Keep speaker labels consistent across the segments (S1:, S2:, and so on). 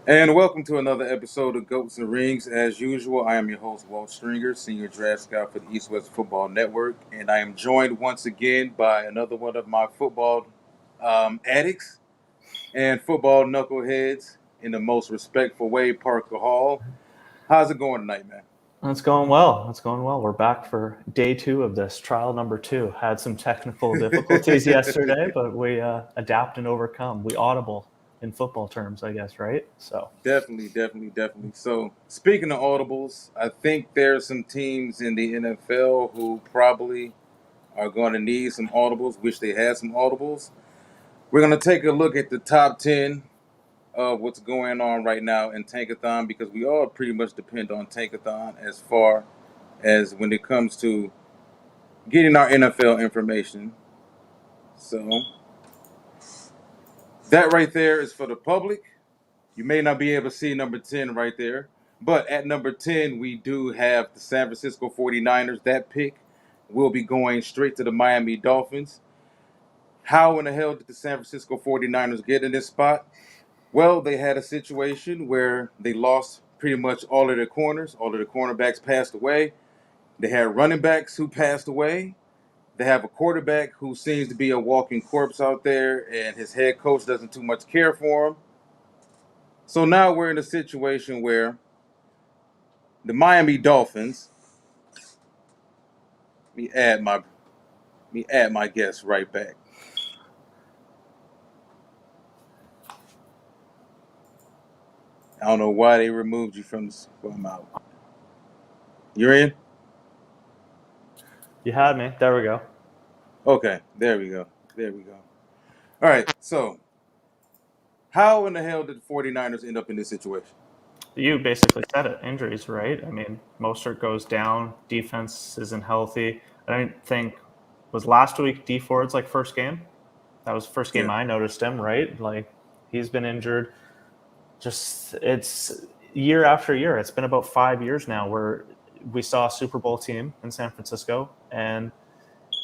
S1: And welcome to another episode of Goats and Rings. As usual, I am your host, Walt Stringer, Senior Draft Scout for the East West Football Network. And I am joined once again by another one of my football addicts and football knuckleheads in the most respectful way, Parker Hall. How's it going tonight, man?
S2: It's going well. It's going well. We're back for day two of this, trial number two. Had some technical difficulties yesterday, but we adapt and overcome. We audible in football terms, I guess, right? So,
S1: Definitely. So, speaking of audibles, I think there's some teams in the NFL who probably are going to need some audibles, wish they had some audibles. We're going to take a look at the top 10 of what's going on right now in Tankathon because we all pretty much depend on Tankathon as far as when it comes to getting our NFL information. So, that right there is for the public. You may not be able to see number 10 right there, but at number 10, we do have the San Francisco 49ers. That pick will be going straight to the Miami Dolphins. How in the hell did the San Francisco 49ers get in this spot? Well, they had a situation where they lost pretty much all of their corners. All of the cornerbacks passed away. They had running backs who passed away. They have a quarterback who seems to be a walking corpse out there, and his head coach doesn't too much care for him. So now we're in a situation where the Miami Dolphins. Let me add my let me add my guest right back. I don't know why they removed you from this. Well, I'm out. You're in?
S2: you had me. There we go.
S1: Okay, there we go. There we go. All right, so how in the hell did the 49ers end up in this situation?
S2: You basically said it. Injuries, right? I mean, Mostert goes down. Defense isn't healthy. I don't think was last week D Ford's like first game. That was the first game
S1: Yeah.
S2: I noticed him. Right? Like he's been injured. Just it's year after year. It's been about 5 years now where we saw a Super Bowl team in San Francisco and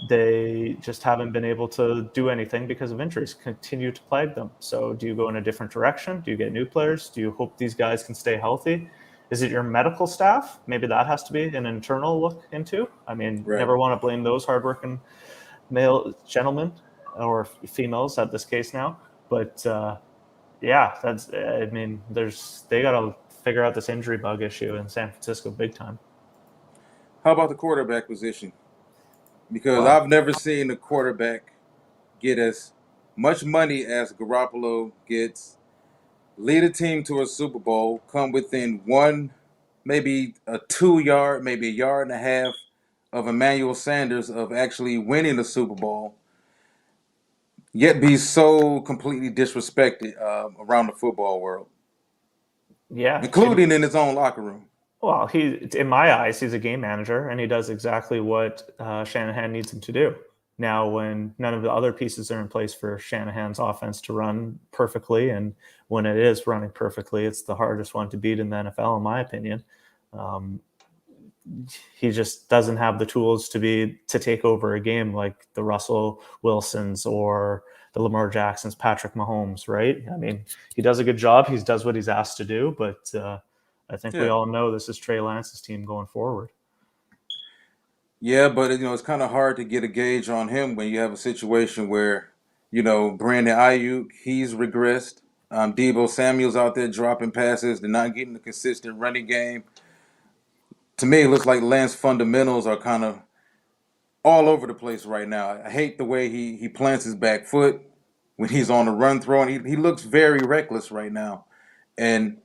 S2: they just haven't been able to do anything because of injuries continue to plague them. So do you go in a different direction? Do you get new players? Do you hope these guys can stay healthy? Is it your medical staff? Maybe that has to be an internal look into. I mean,
S1: Right.
S2: never want to blame those hardworking male gentlemen or females at this case now, but yeah, that's. I mean, they got to figure out this injury bug issue in San Francisco big time.
S1: How about the quarterback position? Because
S2: Well,
S1: I've never seen a quarterback get as much money as Garoppolo gets, lead a team to a Super Bowl, come within one, maybe a 2 yard, maybe a yard and a half of Emmanuel Sanders of actually winning the Super Bowl, yet be so completely disrespected around the football world,
S2: yeah.
S1: including in his own locker room.
S2: Well, in my eyes, he's a game manager, and he does exactly what Shanahan needs him to do. Now, when none of the other pieces are in place for Shanahan's offense to run perfectly, and when it is running perfectly, it's the hardest one to beat in the NFL, in my opinion. Um, he just doesn't have the tools to take over a game like the Russell Wilsons or the Lamar Jacksons, Patrick Mahomes, right? I mean, he does a good job. He does what he's asked to do, but I think we
S1: Yeah.
S2: all know this is Trey Lance's team going forward.
S1: Yeah, but it's kind of hard to get a gauge on him when you have a situation where, Brandon Ayuk, he's regressed. Debo Samuel's out there dropping passes. They're not getting the consistent running game. To me, it looks like Lance fundamentals are kind of all over the place right now. I hate the way he plants his back foot when he's on the run throwing. He looks very reckless right now. And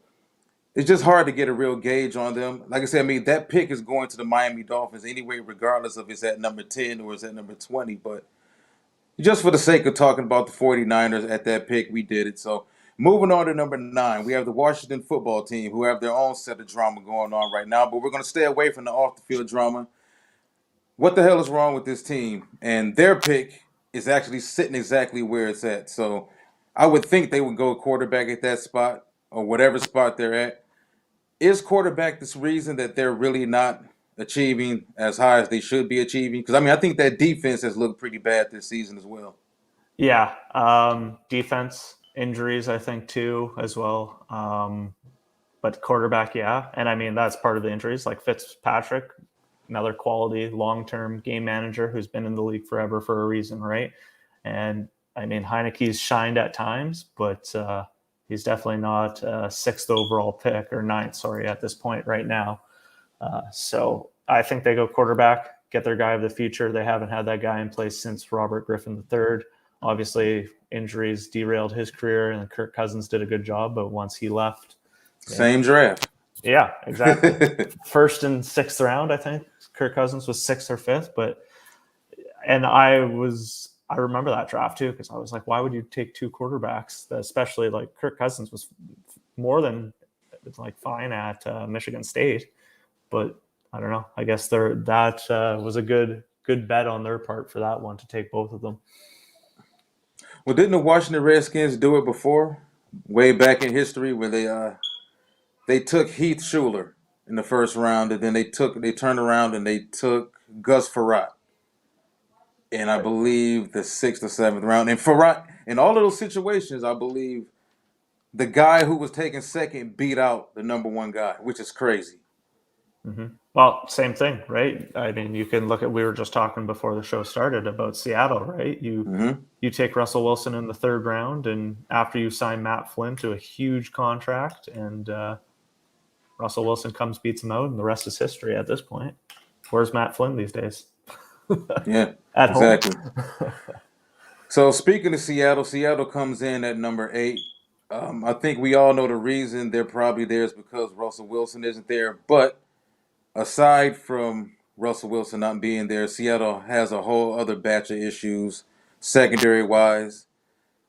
S1: it's just hard to get a real gauge on them. Like I said, I mean, that pick is going to the Miami Dolphins anyway, regardless of it's at number 10 or it's at number 20. But just for the sake of talking about the 49ers at that pick, we did it. So moving on to number 9, we have the Washington football team who have their own set of drama going on right now. But we're going to stay away from the off the field drama. What the hell is wrong with this team? And their pick is actually sitting exactly where it's at. So I would think they would go quarterback at that spot or whatever spot they're at. Is quarterback this reason that they're really not achieving as high as they should be achieving? Because I mean, I think that defense has looked pretty bad this season as well.
S2: Yeah, defense Injuries, I think, too, as well. But quarterback, yeah. And I mean, that's part of the injuries. Like Fitzpatrick, another quality long-term game manager who's been in the league forever for a reason, right? And I mean, Heineke's shined at times, but he's definitely not a sixth overall pick or ninth, sorry, at this point right now. So I think they go quarterback, get their guy of the future. They haven't had that guy in place since Robert Griffin III. Obviously, injuries derailed his career, and Kirk Cousins did a good job. But once he left,
S1: Same draft.
S2: yeah, exactly. First and sixth round, I think Kirk Cousins was sixth or fifth. And I remember that draft too, because I was like, why would you take two quarterbacks? Especially like Kirk Cousins was more than like fine at Michigan State, but I don't know. I guess that was a good bet on their part for that one to take both of them.
S1: Well, didn't the Washington Redskins do it before, way back in history, where they took Heath Schuler in the first round, and then they turned around and they took Gus Frerotte in, I believe, the sixth or seventh round. And Frerotte, in all of those situations, I believe the guy who was taken second beat out the number one guy, which is crazy.
S2: Mm-hmm. Well, same thing, right? I mean, you can look at, we were just talking before the show started about Seattle, right? You take Russell Wilson in the third round, and after you sign Matt Flynn to a huge contract, and Russell Wilson comes, beats him out, and the rest is history at this point. Where's Matt Flynn these days?
S1: Yeah,
S2: At
S1: exactly.
S2: home.
S1: So speaking of Seattle comes in at number 8. I think we all know the reason they're probably there is because Russell Wilson isn't there. But aside from Russell Wilson not being there, Seattle has a whole other batch of issues, secondary-wise,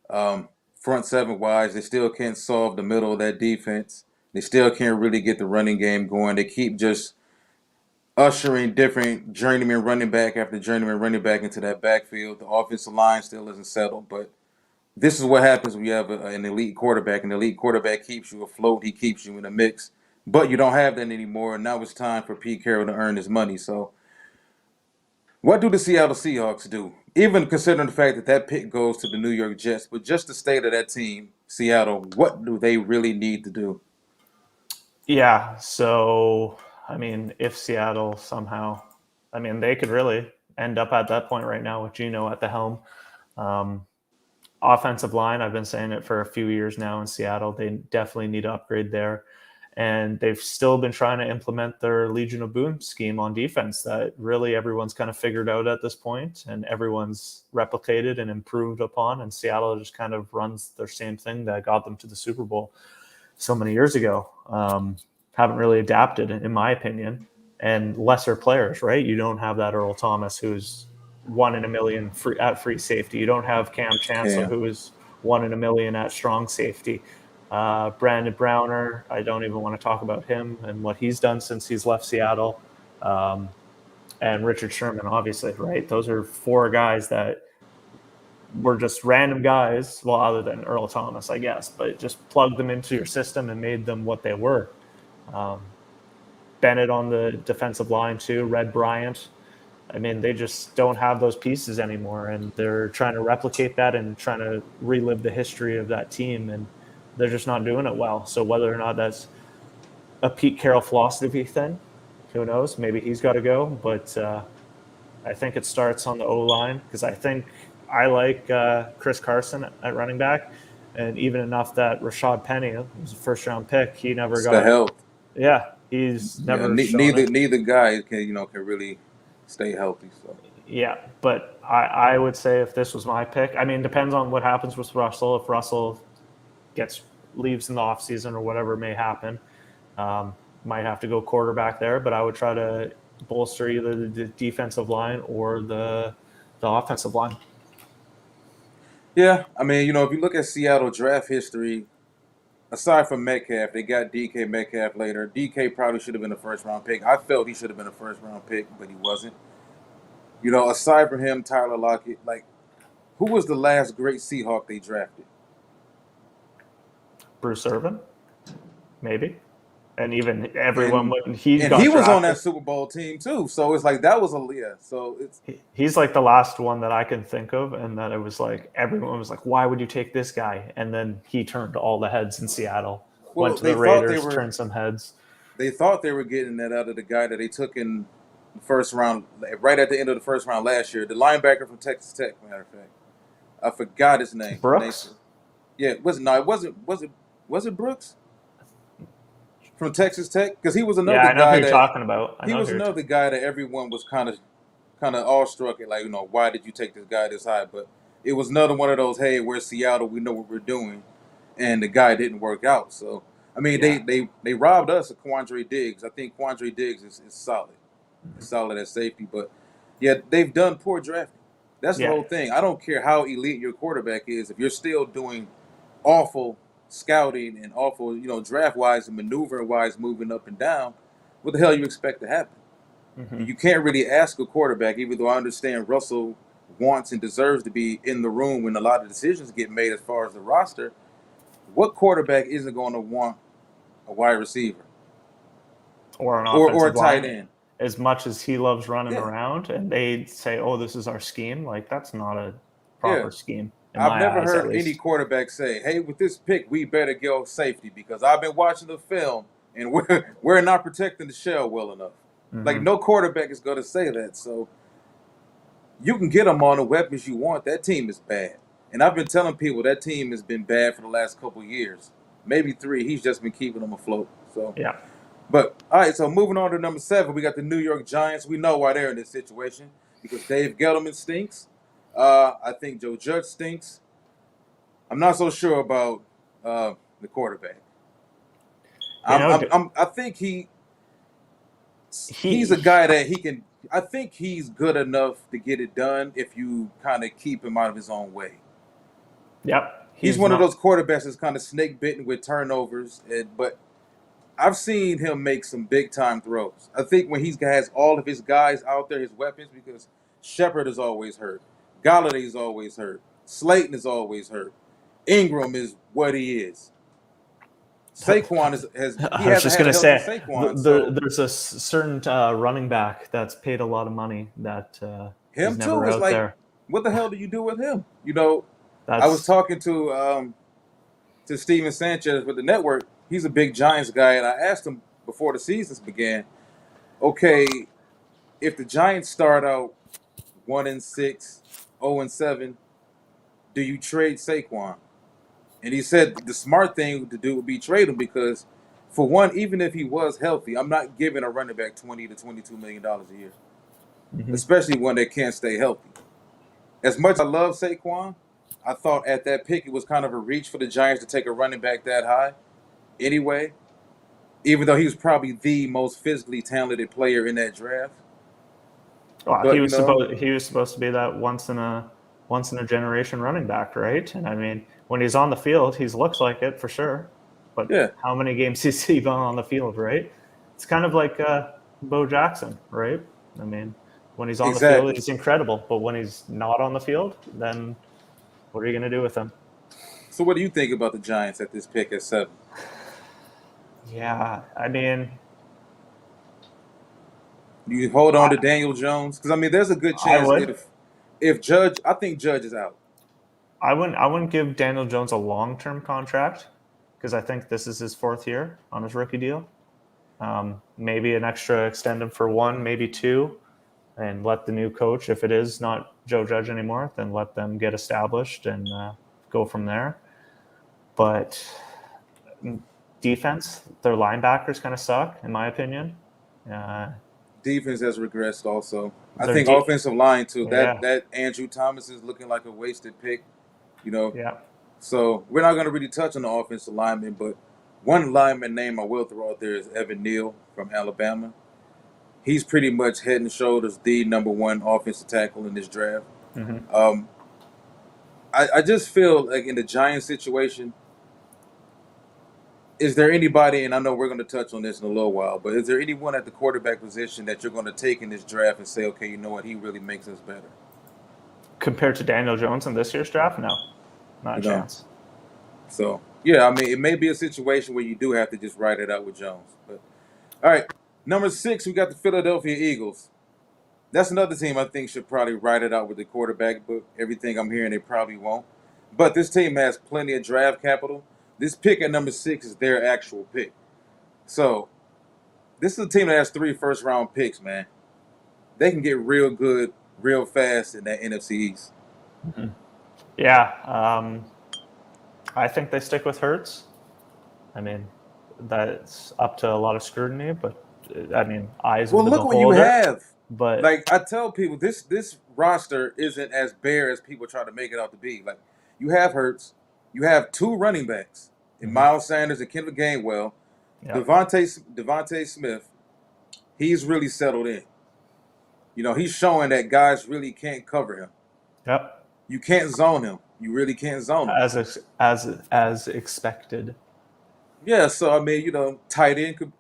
S1: front seven-wise. They still can't solve the middle of that defense. They still can't really get the running game going. They keep just ushering different journeyman running back after journeyman running back into that backfield. The offensive line still isn't settled, but this is what happens when you have an elite quarterback. An elite quarterback keeps you afloat. He keeps you in the mix. But you don't have that anymore, and now it's time for Pete Carroll to earn his money. So what do the Seattle Seahawks do? Even considering the fact that that pick goes to the New York Jets, but just the state of that team, Seattle, what do they really need to do?
S2: Yeah. So, I mean, if Seattle somehow, I mean, they could really end up at that point right now with Geno at the helm. Offensive line, I've been saying it for a few years now in Seattle. They definitely need to upgrade there. And they've still been trying to implement their Legion of Boom scheme on defense that really everyone's kind of figured out at this point, and everyone's replicated and improved upon. And Seattle just kind of runs their same thing that got them to the Super Bowl so many years ago. Haven't really adapted, in my opinion, and lesser players, right? You don't have that Earl Thomas who's 1 in a million at free safety. You don't have Cam Chancellor who is 1 in a million at strong safety. Brandon Browner, I don't even want to talk about him and what he's done since he's left Seattle. And Richard Sherman, obviously, right? Those are 4 guys that were just random guys, well, other than Earl Thomas, I guess, but just plugged them into your system and made them what they were. Bennett on the defensive line too, Red Bryant. I mean, they just don't have those pieces anymore, and they're trying to replicate that and trying to relive the history of that team, and they're just not doing it well. So whether or not that's a Pete Carroll philosophy thing, who knows? Maybe he's got to go, but I think it starts on the O-line, because I like Chris Carson at running back, and even enough that Rashad Penny was a first-round pick. He never
S1: It's
S2: got
S1: the health.
S2: Yeah, he's never shown
S1: neither
S2: it.
S1: neither guy can really stay healthy. So
S2: Yeah, but I would say if this was my pick, I mean, depends on what happens with Russell. If Russell leaves in the offseason or whatever may happen, might have to go quarterback there. But I would try to bolster either the defensive line or the offensive line.
S1: yeah, I mean, if you look at Seattle draft history, aside from Metcalf, they got DK Metcalf later. DK probably should have been a first round pick. I felt he should have been a first round pick, but he wasn't. Aside from him, Tyler Lockett, who was the last great Seahawk they drafted?
S2: Bruce Irvin, maybe. And even everyone,
S1: and
S2: when he
S1: and he
S2: got
S1: was on
S2: drafted,
S1: that Super Bowl team too. So it's like that was a yeah. So it's
S2: he's like the last one that I can think of, and that it was like everyone was like, "Why would you take this guy?" And then he turned all the heads in Seattle, went
S1: well
S2: to the Raiders, turned some heads.
S1: they thought they were getting that out of the guy that they took in the first round, right at the end of the first round last year, the linebacker from Texas Tech. Matter of fact, I forgot his name.
S2: Brooks.
S1: Yeah, was it Brooks from Texas Tech? Because he was
S2: Yeah,
S1: another
S2: I know who
S1: guy
S2: you're
S1: that
S2: talking about. I
S1: he
S2: know
S1: was
S2: who you're.
S1: another guy that everyone was kind of awestruck at, like, why did you take this guy this high? But it was another one of those, hey, we're Seattle, we know what we're doing, and the guy didn't work out. So I mean,
S2: Yeah.
S1: they robbed us of Quandre Diggs. I think Quandre Diggs is solid.
S2: Mhm.
S1: It's solid at safety, but yeah, they've done poor drafting. That's the
S2: Yeah.
S1: whole thing. I don't care how elite your quarterback is if you're still doing awful scouting and awful, draft wise and maneuver wise, moving up and down. What the hell you expect to happen?
S2: Hmm.
S1: You can't really ask a quarterback, even though I understand Russell wants and deserves to be in the room when a lot of decisions get made as far as the roster. What quarterback isn't going to want a wide receiver
S2: Or an
S1: or
S2: offensive
S1: a tight
S2: line.
S1: end?
S2: As much as he loves running
S1: Yeah,
S2: around, and they say, "Oh, this is our scheme," like that's not a
S1: yeah.
S2: proper scheme in
S1: I've
S2: my
S1: never
S2: eyes, at
S1: heard any
S2: least.
S1: quarterback say, "Hey, with this pick, we better go safety because I've been watching the film and we're not protecting the shell well enough." Like
S2: Hmm.
S1: no quarterback is going to say that. So you can get them on the weapons you want. That team is bad, and I've been telling people that team has been bad for the last couple of years, maybe 3. He's just been keeping them afloat. So,
S2: Yeah.
S1: but all right. So moving on to number 7, we got the New York Giants. We know why they're in this situation because Dave Gettleman stinks. I think Joe Judge stinks. I'm not so sure about the quarterback.
S2: You know,
S1: I think he's a
S2: he,
S1: guy that he can. I think he's good enough to get it done if you kind of keep him out of his own way.
S2: yep,
S1: He's
S2: he's
S1: one of
S2: not.
S1: those quarterbacks that's kind of snake bitten with turnovers, but I've seen him make some big time throws. I think when he has all of his guys out there, his weapons, because Shepard is always hurt, Galladay is always hurt, Slayton is always hurt, Ingram is what he is. Saquon he
S2: I was
S1: hasn't
S2: just
S1: had a
S2: gonna
S1: healthy
S2: say,
S1: Saquon, so
S2: there's a certain running back that's paid a lot of money that is
S1: him too
S2: never
S1: is
S2: out
S1: like,
S2: there.
S1: what the hell do you do with him? I was
S2: That's
S1: talking to Steven Sanchez with the network. He's a big Giants guy, and I asked him before the seasons began, okay, if the Giants start out 1-6, 0-7, do you trade Saquon? And he said the smart thing to do would be trade him because, for one, even if he was healthy, I'm not giving a running back $20 to $22 million a year,
S2: mhm.
S1: especially one that can't stay healthy. As much as I love Saquon, I thought at that pick it was kind of a reach for the Giants to take a running back that high anyway, even though he was probably the most physically talented player in that draft.
S2: Well,
S1: But
S2: he was supposed to be that once in a generation running back, right? And I mean, when he's on the field, he looks like it for sure. But
S1: yeah,
S2: how many games has he been on the field, right? It's kind of like Bo Jackson, right? I mean, when he's on the field,
S1: exactly.
S2: he's incredible. But when he's not on the field, then what are you going to do with him?
S1: So what do you think about the Giants at this pick at 7?
S2: Yeah, I mean,
S1: Do you hold on
S2: I,
S1: to Daniel Jones? Because I mean, there's a good
S2: I
S1: chance
S2: would.
S1: if Judge, I think Judge is out.
S2: I wouldn't give Daniel Jones a long term contract because I think this is his fourth year on his rookie deal. Maybe an extra extend him for one, maybe two, and let the new coach, if it is not Joe Judge anymore, then let them get established and go from there. But defense, their linebackers kind of suck, in my opinion. Uh,
S1: Defense has regressed also. I
S2: their
S1: think
S2: de-
S1: offensive line too. That
S2: yeah,
S1: that Andrew Thomas is looking like a wasted pick. You know,
S2: yeah.
S1: so we're not going to really touch on the offensive lineman, but one lineman name I will throw out there is Evan Neal from Alabama. He's pretty much head and shoulders the number one offensive tackle in this draft.
S2: Hmm.
S1: Um, I just feel like in the Giants situation, is there anybody, and I know we're going to touch on this in a little while, but is there anyone at the quarterback position that you're going to take in this draft and say, okay, you know what, he really makes us better?
S2: Compared to Daniel Jones in this year's draft, no, not a
S1: You know,
S2: chance.
S1: so Yeah, I mean, it may be a situation where you do have to just write it out with Jones. But all right, number 6, we got the Philadelphia Eagles. That's another team I think should probably write it out with the quarterback, but everything I'm hearing, they probably won't. But this team has plenty of draft capital. This pick at number 6 is their actual pick. So this is a team that has 3 first-round picks, man. They can get real good real fast in that NFC East.
S2: Mm-hmm. Yeah, I think they stick with Hurts. I mean, that's up to a lot of scrutiny, but I mean, eyes of
S1: Well,
S2: the
S1: look what you
S2: beholder.
S1: have.
S2: But
S1: Like I tell people, this roster isn't as bare as people try to make it out to be. Like you have Hurts, you have 2 running backs in
S2: mm-hmm.
S1: Miles Sanders and Kendrick Gainwell.
S2: Yep.
S1: Devontae Smith, he's really settled in. You know, he's showing that guys really can't cover him.
S2: Yep.
S1: You can't zone him. You really can't zone him.
S2: As expected.
S1: Yeah, so I mean, tight end could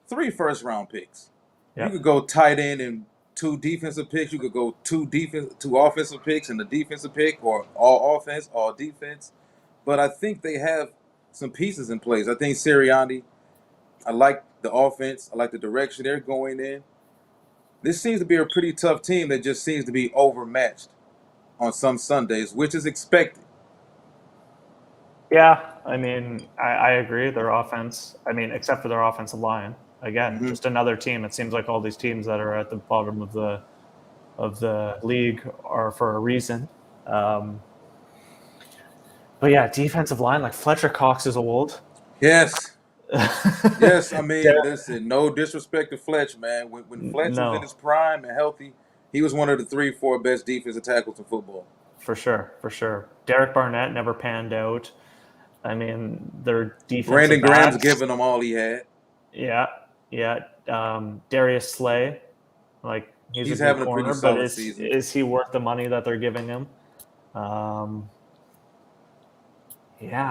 S1: 3 first-round picks. You
S2: Yep.
S1: could go tight end and 2 defensive picks. You could go 2 offensive picks and the defensive pick, or all offense, all defense. But I think they have some pieces in place. I think Sirianni, I like the offense. I like the direction they're going in. This seems to be a pretty tough team that just seems to be overmatched on some Sundays, which is expected.
S2: Yeah, I mean, I agree. Their offense, I mean, except for their offensive line, again, just another team. It seems like all these teams that are at the bottom of the league are for a reason. But yeah, defensive line, like Fletcher Cox is old.
S1: Yes. Yes, I mean, listen, no disrespect to Fletch, man. When Fletch was in
S2: No,
S1: his prime and healthy, he was one of the 3, 4 best defensive tackles in football.
S2: for sure, for sure. Derek Barnett never panned out. I mean, their defensive
S1: Brandon Graham's
S2: backs.
S1: giving him all he had.
S2: Yeah, yeah. Darius Slay, like he's a
S1: He's
S2: good
S1: having a pretty
S2: corner, but
S1: solid season.
S2: is he worth the money that they're giving him? Yeah,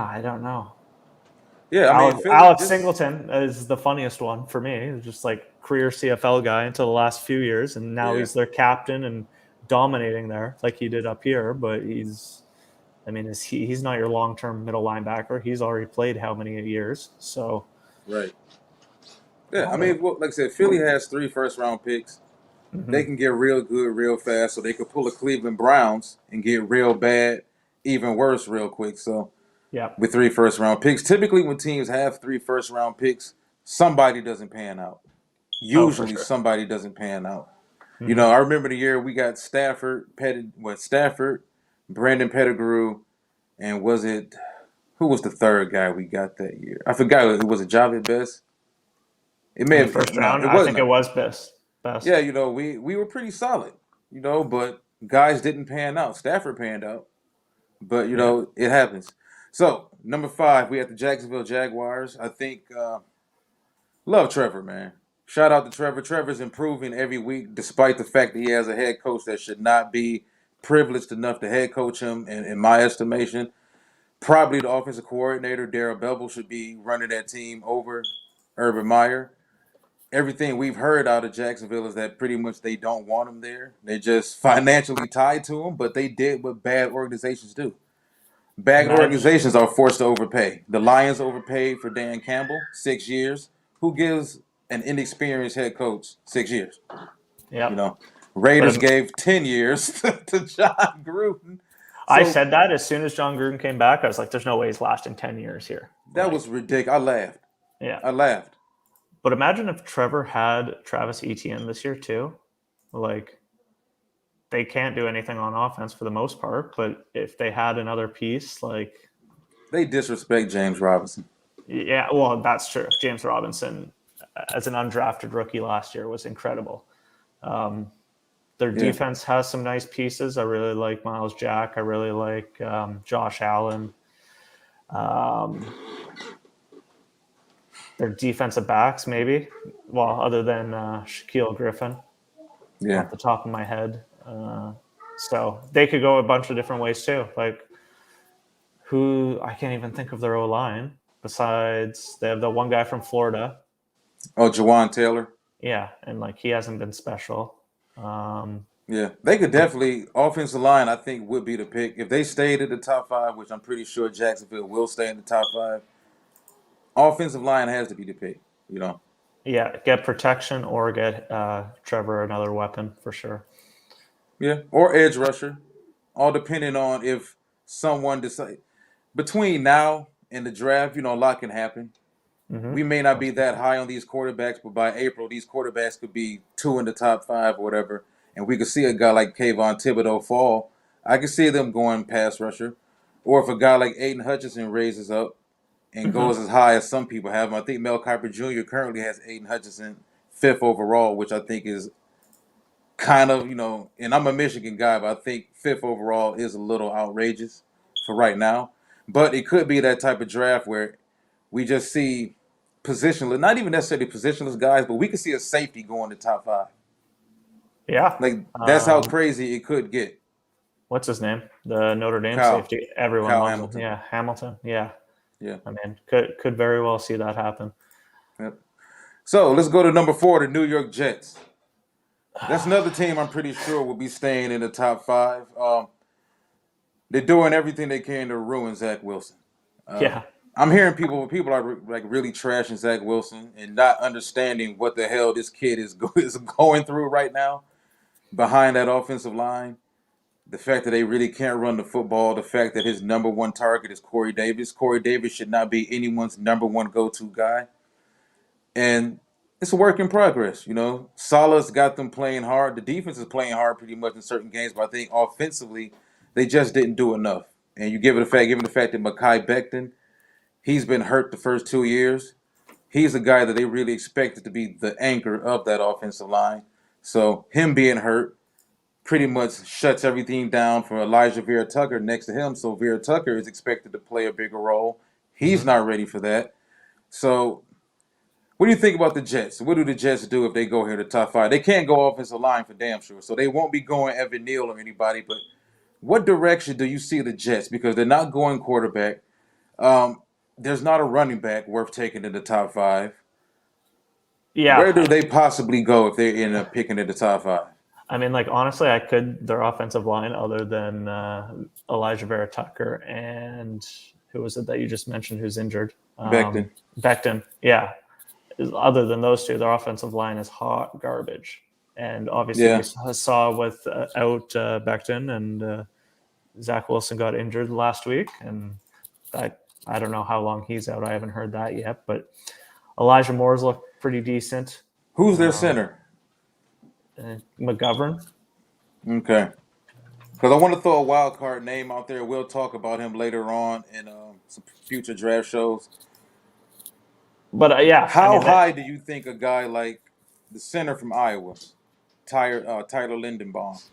S2: I don't know.
S1: Yeah, I mean, Philly
S2: Alex
S1: just
S2: Singleton is the funniest one for me. He's just like career CFL guy until the last few years, and now
S1: yeah,
S2: he's their captain and dominating there like he did up here. But I mean, he's not your long-term middle linebacker. He's already played how many years? So
S1: right. Yeah, I mean, well, like I said, Philly has 3 first-round picks.
S2: mm-hmm.
S1: They can get real good real fast, so they could pull a Cleveland Browns and get real bad, even worse real quick. So
S2: Yeah,
S1: with 3 first-round picks, typically when teams have 3 first-round picks, somebody doesn't pan out.
S2: oh for
S1: Usually
S2: sure.
S1: somebody doesn't pan out.
S2: Mm-hmm.
S1: I remember the year we got Stafford, Brandon Pettigrew, and who was the third guy we got that year? I forgot. Was it Javid Best? It may
S2: In the
S1: have
S2: first
S1: no,
S2: round,
S1: it
S2: I
S1: wasn't.
S2: think it was best.
S1: Yeah,
S2: Best.
S1: we were pretty solid, but guys didn't pan out. Stafford panned out, but
S2: Yeah.
S1: it happens. So number 5, we have the Jacksonville Jaguars. I think love Trevor, man. Shout out to Trevor. Trevor's improving every week, despite the fact that he has a head coach that should not be privileged enough to head coach him. In my estimation, probably the offensive coordinator, Darrell Bevell, should be running that team over Urban Meyer. Everything we've heard out of Jacksonville is that pretty much they don't want him there. They're just financially tied to him, but they did what bad organizations do. Bad
S2: Imagine.
S1: organizations are forced to overpay. The Lions overpaid for Dan Campbell, 6 years. Who gives an inexperienced head coach 6 years? You
S2: Yep.
S1: know,
S2: But
S1: Raiders gave 10 years to John Gruden.
S2: I
S1: So
S2: said that as soon as John Gruden came back, I was like, "There's no way he's lasting 10 years here."
S1: that
S2: Like,
S1: was ridiculous. I laughed.
S2: yeah.
S1: I laughed.
S2: But imagine if Trevor had Travis Etienne this year too. Like, they can't do anything on offense for the most part, but if they had another piece, like,
S1: They disrespect James Robinson.
S2: yeah, well, that's true. James Robinson, as an undrafted rookie last year, was incredible. Their
S1: Yeah.
S2: defense has some nice pieces. I really like Miles Jack. I really like Josh Allen. Their defensive backs, maybe. Well, other than Shaquille Griffin,
S1: Yeah.
S2: off the top of my head. So they could go a bunch of different ways too. Like, who I can't even think of their O line. Besides, they have the one guy from Florida.
S1: Oh, Jawan Taylor.
S2: Yeah, and like he hasn't been special.
S1: Yeah, they could definitely offensive line. I think would be the pick if they stayed at the top five, which I'm pretty sure Jacksonville will stay in the top five. Offensive line has to be the pick. You know.
S2: Yeah, get protection or get Trevor another weapon for sure.
S1: Yeah, or edge rusher, all depending on if someone decide between now and the draft. You know, a lot can happen. We may not be that high on these quarterbacks, but by April, these quarterbacks could be two in the top five or whatever, and we could see a guy like Kayvon Thibodeau fall. I could see them going pass rusher, or if a guy like Aiden Hutchinson raises up and
S2: Mm-hmm.
S1: goes as high as some people have him. I think Mel Kiper Jr. currently has Aiden Hutchinson fifth overall, which I think is kind of, and I'm a Michigan guy, but I think fifth overall is a little outrageous for right now. But it could be that type of draft where we just see positionless, not even necessarily positionless guys, but we could see a safety going to top five.
S2: Yeah.
S1: Like that's how crazy it could get.
S2: What's his name? The Notre Dame
S1: Kyle,
S2: safety. Everyone
S1: Kyle
S2: loves him.
S1: Hamilton.
S2: Yeah, Hamilton. Yeah.
S1: Yeah.
S2: I mean, could very well see that happen.
S1: Yep. So let's go to number 4, the New York Jets. That's another team I'm pretty sure will be staying in the top five. They're doing everything they can to ruin Zach Wilson.
S2: Yeah.
S1: I'm hearing people are like really trashing Zach Wilson and not understanding what the hell this kid is going through right now behind that offensive line. The fact that they really can't run the football, the fact that his number one target is Corey Davis. Corey Davis should not be anyone's number one go-to guy. And it's a work in progress, Salah's got them playing hard. The defense is playing hard pretty much in certain games, but I think offensively they just didn't do enough. And you given the fact that Mekhi Becton, he's been hurt the first 2 years. He's a guy that they really expected to be the anchor of that offensive line. So him being hurt pretty much shuts everything down for Elijah Vera-Tucker next to him. So Vera-Tucker is expected to play a bigger role. He's not ready for that. So what do you think about the Jets? What do the Jets do if they go here to top five? They can't go offensive line for damn sure. So they won't be going Evan Neal or anybody. But what direction do you see the Jets? Because they're not going quarterback. There's not a running back worth taking in the top five.
S2: Yeah.
S1: Where do they possibly go if they end up picking in the top five?
S2: I mean, like, honestly, their offensive line, other than Elijah Vera-Tucker and who was it that you just mentioned who's injured? Becton. Yeah. Other than those two, their offensive line is hot garbage. And obviously, we saw without Becton and Zach Wilson got injured last week. And I don't know how long he's out. I haven't heard that yet. But Elijah Moore's looked pretty decent.
S1: Who's their center?
S2: McGovern.
S1: Okay. Because I want to throw a wild card name out there. We'll talk about him later on in some future draft shows.
S2: But yeah.
S1: How high do you think a guy like the center from Iowa, Tyler Lindenbaum?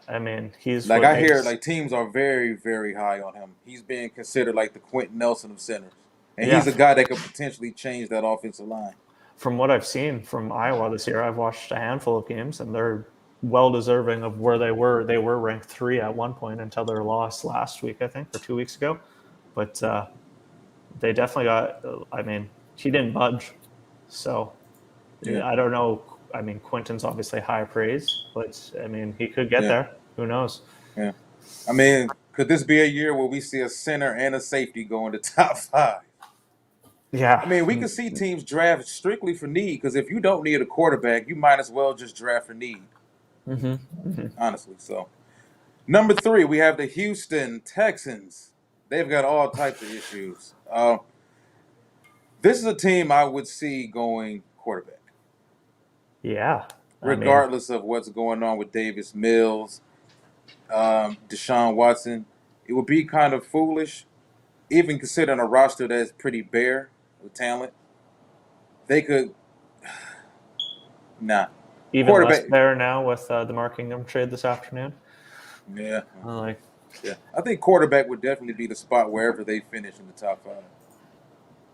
S2: I mean, he's
S1: like, I hear like teams are very, very high on him. He's being considered like the Quentin Nelson of centers. And he's a guy that could potentially change that offensive line.
S2: From what I've seen from Iowa this year, I've watched a handful of games, and they're well deserving of where they were. They were ranked 3 at one point until their loss last week, I think, or 2 weeks ago. But they definitely got. I mean, he didn't budge. So I don't know. I mean, Quentin's obviously high praise, but I mean, he could get there. Who knows?
S1: Yeah. I mean, could this be a year where we see a center and a safety go in the top 5?
S2: Yeah.
S1: I mean, we can see teams draft strictly for need, because if you don't need a quarterback, you might as well just draft for need. Honestly. So, number 3, we have the Houston Texans. They've got all types of issues. This is a team I would see going quarterback.
S2: Yeah.
S1: Regardless of what's going on with Davis Mills, Deshaun Watson, it would be kind of foolish, even considering a roster that's pretty bare with talent. They could,
S2: even less bare now with the Mark Ingram trade this afternoon.
S1: Yeah, I think quarterback would definitely be the spot wherever they finish in the top 5.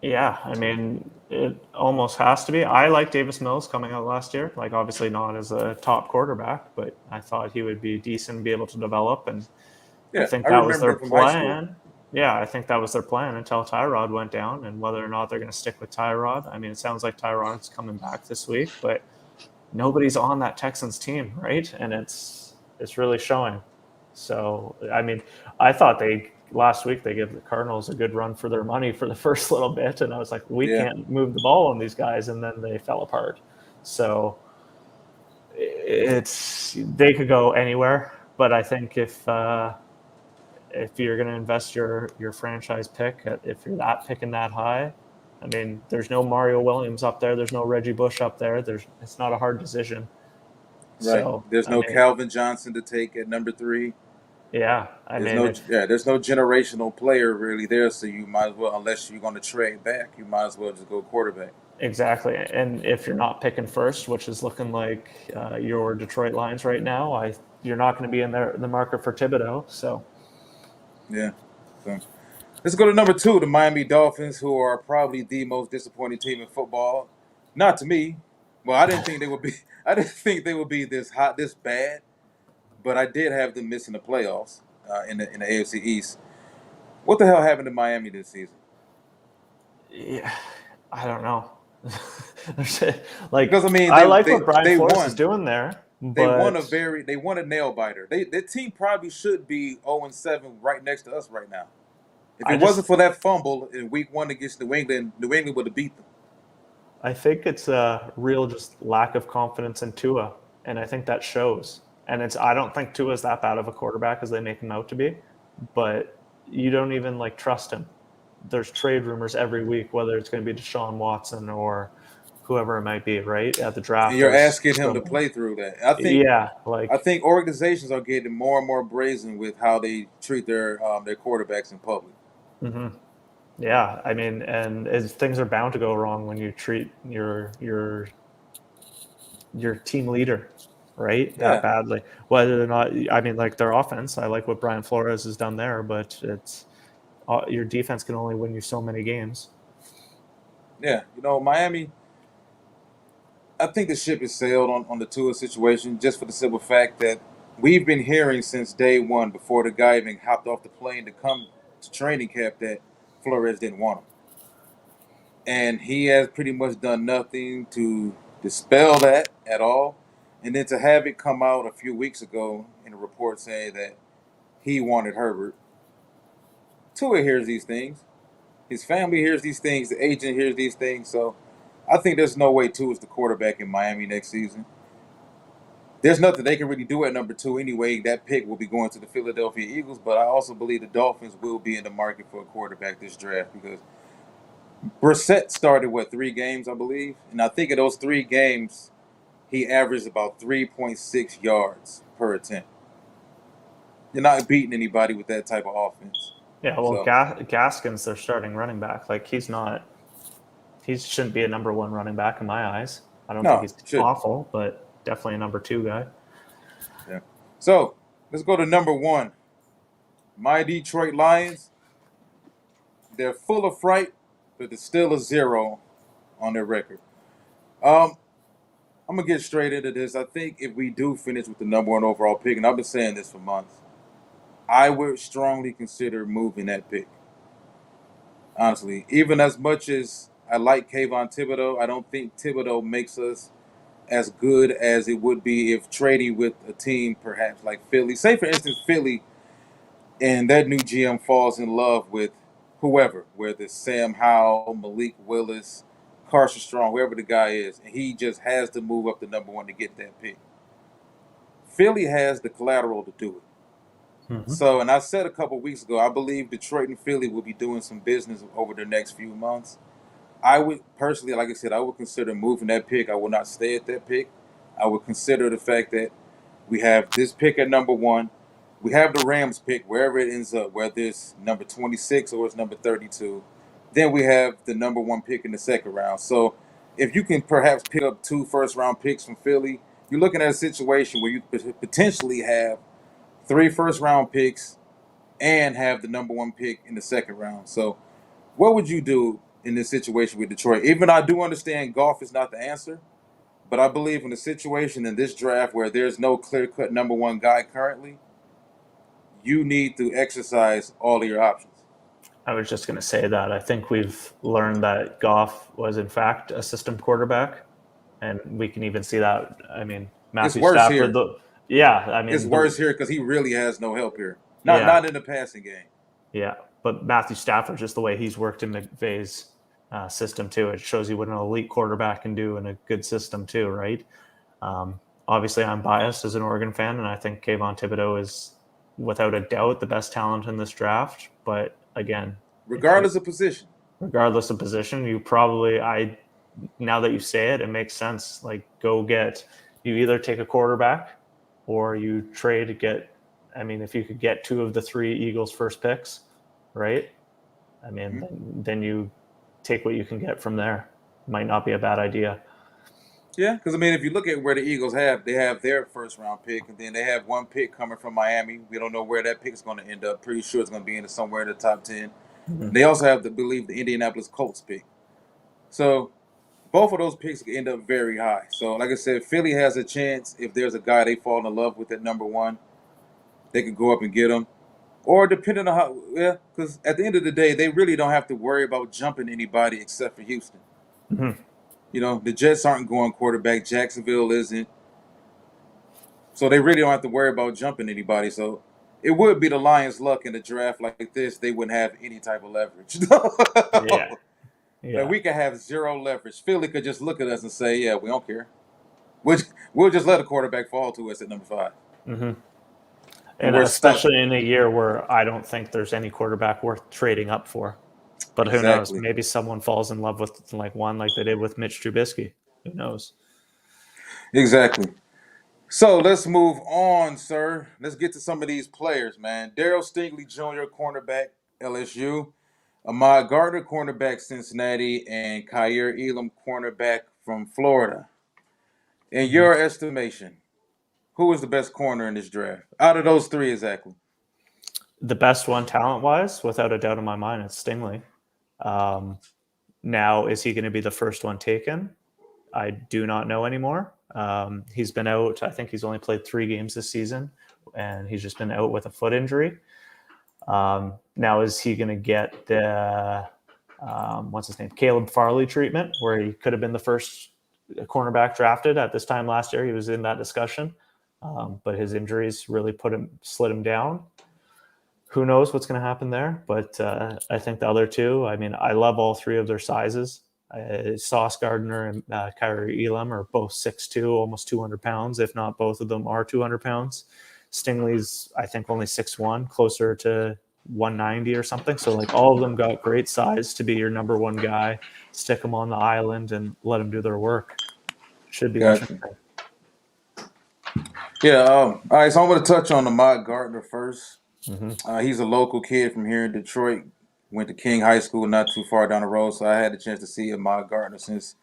S2: Yeah, I mean, it almost has to be. I like Davis Mills coming out last year. Like, obviously not as a top quarterback, but I thought he would be decent, be able to develop, and I think that was their plan. Yeah, I think that was their plan until Tyrod went down, and whether or not they're going to stick with Tyrod. I mean, it sounds like Tyrod's coming back this week, but nobody's on that Texans team, right? And it's It's really showing. So, I mean, I thought last week they gave the Cardinals a good run for their money for the first little bit, and I was like, we
S1: Yeah,
S2: can't move the ball on these guys, and then they fell apart. So they could go anywhere, but I think if you're going to invest your franchise pick, if you're that picking that high, I mean, there's no Mario Williams up there, there's no Reggie Bush up there. It's not a hard decision.
S1: right.
S2: So,
S1: There's
S2: I
S1: no
S2: mean,
S1: Calvin Johnson to take at number 3.
S2: yeah, I
S1: There's
S2: mean,
S1: no there's no generational player really there, so you might as well, unless you're going to trade back, you might as well just go quarterback.
S2: exactly. And if you're not picking first, which is looking like your Detroit Lions right now, you're not going to be in the market for Thibodeau. So,
S1: Yeah. So let's go to number 2, the Miami Dolphins, who are probably the most disappointing team in football. Not to me. Well, I didn't think they would be. I didn't think they would be this hot, this bad. But I did have them missing the playoffs in the AFC East. What the hell happened to Miami this season?
S2: yeah, I don't know. Like,
S1: Because I mean,
S2: I like what Brian
S1: they
S2: Flores is
S1: won.
S2: doing there,
S1: They won
S2: but
S1: they won a nail biter. Their team probably should be 0-7 right next to us right now. If
S2: I
S1: it wasn't
S2: just
S1: for that fumble in Week 1 against New England would have beat them.
S2: I think it's a real just lack of confidence in Tua, and I think that shows. And I don't think Tua is that bad of a quarterback as they make him out to be, but you don't even like trust him. There's trade rumors every week, whether it's going to be Deshaun Watson or whoever it might be. Right at the
S1: And
S2: draft,
S1: you're
S2: there's
S1: asking him to
S2: some,
S1: play through that.
S2: yeah,
S1: I
S2: like
S1: think organizations are getting more and more brazen with how they treat their quarterbacks in public.
S2: mhm. Yeah. I mean, and things are bound to go wrong when you treat your team leader, right, that
S1: Yeah,
S2: badly. Whether or not, I mean, like their offense, I like what Brian Flores has done there, but it's your defense can only win you so many games.
S1: yeah. Miami. I think the ship has sailed on the Tua situation just for the simple fact that we've been hearing since day one, before the guy even hopped off the plane to come to training camp, that Flores didn't want him. And he has pretty much done nothing to dispel that at all. And then to have it come out a few weeks ago in a report saying that he wanted Herbert. Tua hears these things. His family hears these things. The agent hears these things. So I think there's no way Tua is the quarterback in Miami next season. There's nothing they can really do at number 2 anyway. That pick will be going to the Philadelphia Eagles, but I also believe the Dolphins will be in the market for a quarterback this draft because Brissett started 3 games, I believe, and I think in those 3 games he averaged about 3.6 yards per attempt. You're not beating anybody with that type of offense.
S2: Yeah, well,
S1: So
S2: Gaskins, their starting running back, like he shouldn't be a number one running back in my eyes. I don't think
S1: no,
S2: he's
S1: shouldn't.
S2: awful, but definitely a number 2 guy.
S1: Yeah. So let's go to number 1. My Detroit Lions. They're full of fright, but there's still a 0 on their record. Um, I'm gonna get straight into this. I think if we do finish with the number 1 overall pick, and I've been saying this for months, I would strongly consider moving that pick. Honestly, even as much as I like Kayvon Thibodeau, I don't think Thibodeau makes us as good as it would be if trading with a team perhaps like Philly. Say for instance, Philly and that new GM falls in love with whoever, whether it's Sam Howell, Malik Willis, Carson Strong, whoever the guy is, and he just has to move up to number 1 to get that pick. Philly has the collateral to do it.
S2: Mm-hmm.
S1: So, and I said a couple weeks ago, I believe Detroit and Philly will be doing some business over the next few months. I would personally, like I said, I would consider moving that pick. I will not stay at that pick. I would consider the fact that we have this pick at number 1. We have the Rams pick wherever it ends up, whether it's number 26 or it's number 32. Then we have the number 1 pick in the second round. So if you can perhaps pick up 2 first-round picks from Philly, you're looking at a situation where you potentially have 3 first-round picks and have the number 1 pick in the second round. So what would you do in this situation with Detroit? Even I do understand golf is not the answer, but I believe in a situation in this draft where there's no clear-cut number 1 guy currently, you need to exercise all of your options.
S2: I was just going to say that I think we've learned that Goff was in fact a system quarterback, and we can even see that. I mean,
S1: It's
S2: Matthew
S1: worse
S2: Stafford.
S1: here.
S2: Yeah, I
S1: It's
S2: mean,
S1: worse here because he really has no help here.
S2: yeah,
S1: Not in the passing game.
S2: yeah. But Matthew Stafford, just the way he's worked in McVay's system too, it shows you what an elite quarterback can do in a good system too, right? Obviously, I'm biased as an Oregon fan, and I think Kayvon Thibodeau is without a doubt the best talent in this draft. But again, if you,
S1: Regardless of position.
S2: regardless of position, you probably I now that you say it, it makes sense. Like go get you either take a quarterback or you trade to get. I mean, if you could get two of the three Eagles' first picks, right? I mean,
S1: Mhm.
S2: then you take what you can get from there. Might not be a bad idea.
S1: Yeah, because I mean, if you look at where the Eagles they have their first round pick, and then they have one pick coming from Miami. We don't know where that pick is going to end up. Pretty sure it's going to be in somewhere in the top 10.
S2: Mhm.
S1: They also have, believe, the Indianapolis Colts pick. So both of those picks could end up very high. So, like I said, Philly has a chance if there's a guy they fall in love with at number one, they could go up and get him. Or depending on how, yeah, because at the end of the day, they really don't have to worry about jumping anybody except for Houston.
S2: Mhm.
S1: The Jets aren't going quarterback. Jacksonville isn't. So they really don't have to worry about jumping anybody. So it would be the Lions' luck in a draft like this. They wouldn't have any type of leverage.
S2: Yeah,
S1: Like
S2: yeah.
S1: we could have zero leverage. Philly could just look at us and say, "Yeah, we don't care. We'll just let a quarterback fall to us at number 5,
S2: Hmm.
S1: and
S2: And
S1: we're stuck."
S2: especially in a year where I don't think there's any quarterback worth trading up for. But who knows?
S1: Exactly.
S2: Maybe someone falls in love with like one like they did with Mitch Trubisky. Who knows?
S1: Exactly. So let's move on, sir. Let's get to some of these players, man. Daryl Stingley Jr., cornerback, LSU. Ahmad Gardner, cornerback, Cincinnati, and Kyer Elam, cornerback from Florida. In
S2: Hmm.
S1: your estimation, who is the best corner in this draft? Out of those three, exactly.
S2: The best one, talent wise, without a doubt in my mind, it's Stingley. Um, Now, is he going to be the first one taken? I do not know anymore. He's been out. I think he's only played 3 games this season, and he's just been out with a foot injury. Now, is he going to get the what's his name, Caleb Farley treatment, where he could have been the first cornerback drafted at this time last year? He was in that discussion, but his injuries really slid him down. Who knows what's going to happen there? But I think the other two. I mean, I love all three of their sizes. Sauce Gardner and Kyrie Elam are both 6'2", almost 200 pounds, if not both of them are 200 pounds. Stingley's, I think, only 6'1", closer to 190 or something. So, like, all of them got great size to be your number one guy. Stick them on the island and let them do their work. Should be
S1: Gotcha.
S2: interesting.
S1: Yeah. All right. So I'm going to touch on Ahmad Gardner first.
S2: Mm-hmm.
S1: He's a local kid from here in Detroit. Went to King High School, not too far down the road. So I had the chance to see Ahmad Gardner since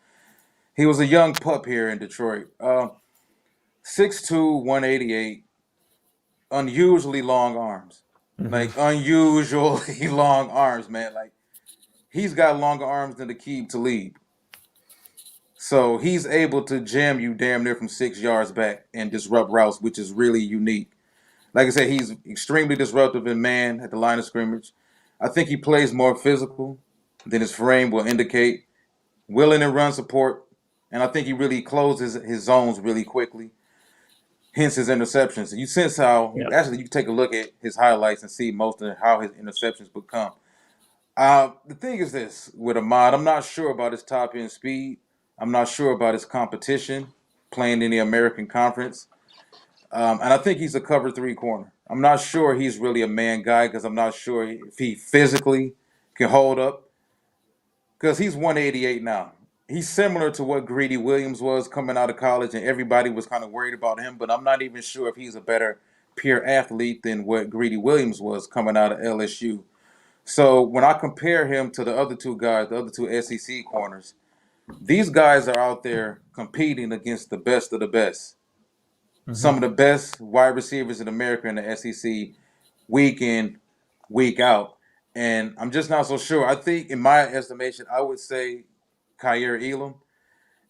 S1: he was a young pup here in Detroit. 6'2", 188, unusually long arms.
S2: Mm-hmm.
S1: Like unusually long arms, man. Like he's got longer arms than the Aqib Talib. So he's able to jam you damn near from 6 yards back and disrupt routes, which is really unique. Like I said, he's extremely disruptive in man at the line of scrimmage. I think he plays more physical than his frame will indicate. Willing in run support, and I think he really closes his zones really quickly. Hence his interceptions. You sense how
S2: Yep.
S1: actually you can take a look at his highlights and see most of how his interceptions become. The thing is this with Ahmad, I'm not sure about his top end speed. I'm not sure about his competition playing in the American Conference. And I think he's a cover 3 corner. I'm not sure he's really a man guy because I'm not sure if he physically can hold up because he's 188 now. He's similar to what Greedy Williams was coming out of college, and everybody was kind of worried about him. But I'm not even sure if he's a better pure athlete than what Greedy Williams was coming out of LSU. So when I compare him to the other two guys, the other two SEC corners, these guys are out there competing against the best of the best.
S2: Mm-hmm.
S1: Some of the best wide receivers in America in the SEC week in, week out. And I'm just not so sure. I think, in my estimation, I would say Kyer Elam.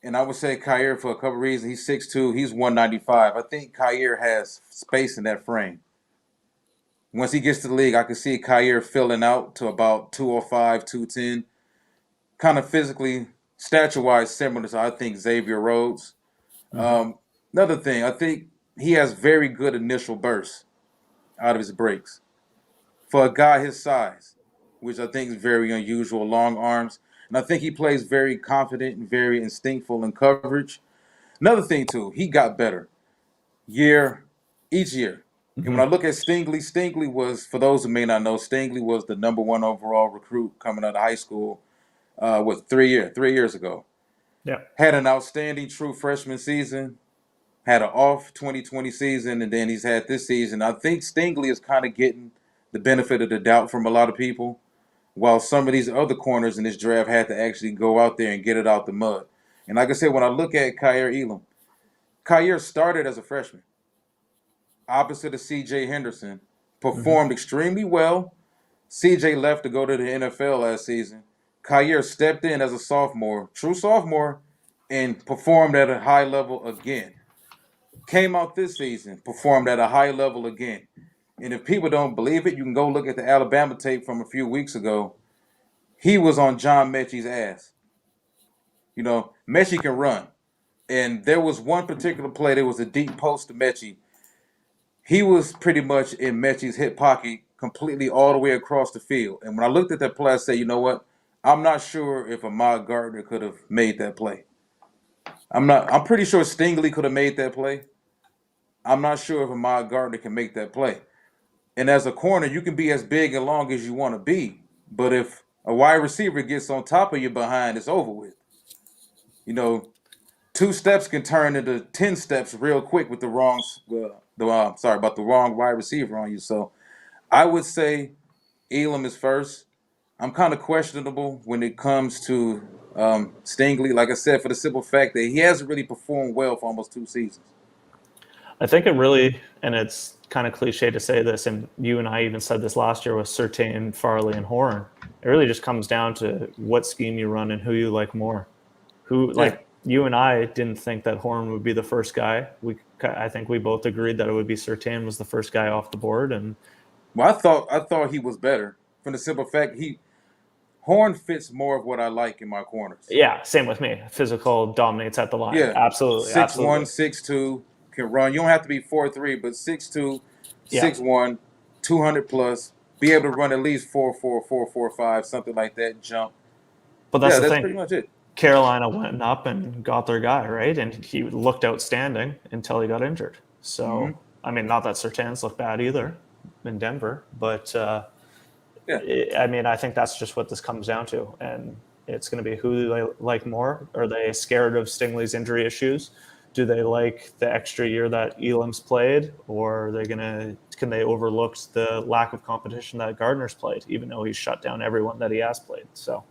S1: And I would say Kyer for a couple of reasons. He's 6'2", he's 195. I think Kyer has space in that frame. Once he gets to the league, I can see Kyer filling out to about 205, 210. Kind of physically, stature-wise, similar to, I think, Xavier Rhodes.
S2: Mm-hmm.
S1: Another thing, I think he has very good initial bursts out of his breaks. For a guy his size, which I think is very unusual, long arms. And I think he plays very confident and very instinctful in coverage. Another thing, too, he got better year, each year. And
S2: Mm-hmm.
S1: when I look at Stingley, Stingley was, for those who may not know, Stingley was the number one overall recruit coming out of high school, 3 years ago.
S2: Yeah.
S1: Had an outstanding true freshman season, had an off 2020 season, and then he's had this season. I think Stingley is kind of getting the benefit of the doubt from a lot of people, while some of these other corners in this draft had to actually go out there and get it out the mud. And like I said, when I look at Kyer Elam, Kyer started as a freshman, opposite of C.J. Henderson,
S2: Mm-hmm.
S1: performed extremely well. C.J. left to go to the NFL last season. Kyer stepped in as a sophomore, true sophomore, and performed at a high level again. Came out this season, performed at a high level again. And if people don't believe it, you can go look at the Alabama tape from a few weeks ago. He was on John Mechie's ass. Mechie can run. And there was one particular play, there was a deep post to Mechie. He was pretty much in Mechie's hip pocket completely all the way across the field. And when I looked at that play, I said, you know what? I'm not sure if Ahmad Gardner could have made that play. I'm pretty sure Stingley could have made that play. I'm not sure if Ahmad Gardner can make that play. And as a corner, you can be as big and long as you want to be. But if a wide receiver gets on top of your behind, it's over with. You know, 2 steps can turn into 10 steps real quick with the wrong, sorry about the wrong wide receiver on you. So I would say Elam is first. I'm kind of questionable when it comes to Stingley. Like I said, for the simple fact that he hasn't really performed well for almost 2 seasons.
S2: I think it really, and it's kind of cliche to say this, and you and I even said this last year with Surtain, Farley, and Horn. It really just comes down to what scheme you run and who you like more. Who
S1: Yeah.
S2: like you and I didn't think that Horn would be the first guy. I think we both agreed that it would be Surtain was the first guy off the board, and
S1: Well, I thought he was better from the simple fact Horn fits more of what I like in my corners.
S2: yeah, same with me. Physical dominates at the line.
S1: Yeah,
S2: Absolutely,
S1: 6'1",
S2: absolutely.
S1: 6'2", can run. You don't have to be 4'3", but 6'2",
S2: Yeah,
S1: 6'1", 200 plus. Be able to run at least 4'4", 4'5", something like that. Jump.
S2: but that's
S1: Yeah,
S2: the
S1: that's pretty
S2: thing.
S1: much it.
S2: Carolina went up and got their guy, right? And he looked outstanding until he got injured.
S1: Hmm.
S2: So, I mean, not that Sertan's looked bad either in Denver, but
S1: Yeah,
S2: I mean, I think that's just what this comes down to. And it's going to be who they like more. Are they scared of Stingley's injury issues? Do they like the extra year that Elam's played, or are they can they overlook the lack of competition that Gardner's played, even though he's shut down everyone that he has played? So,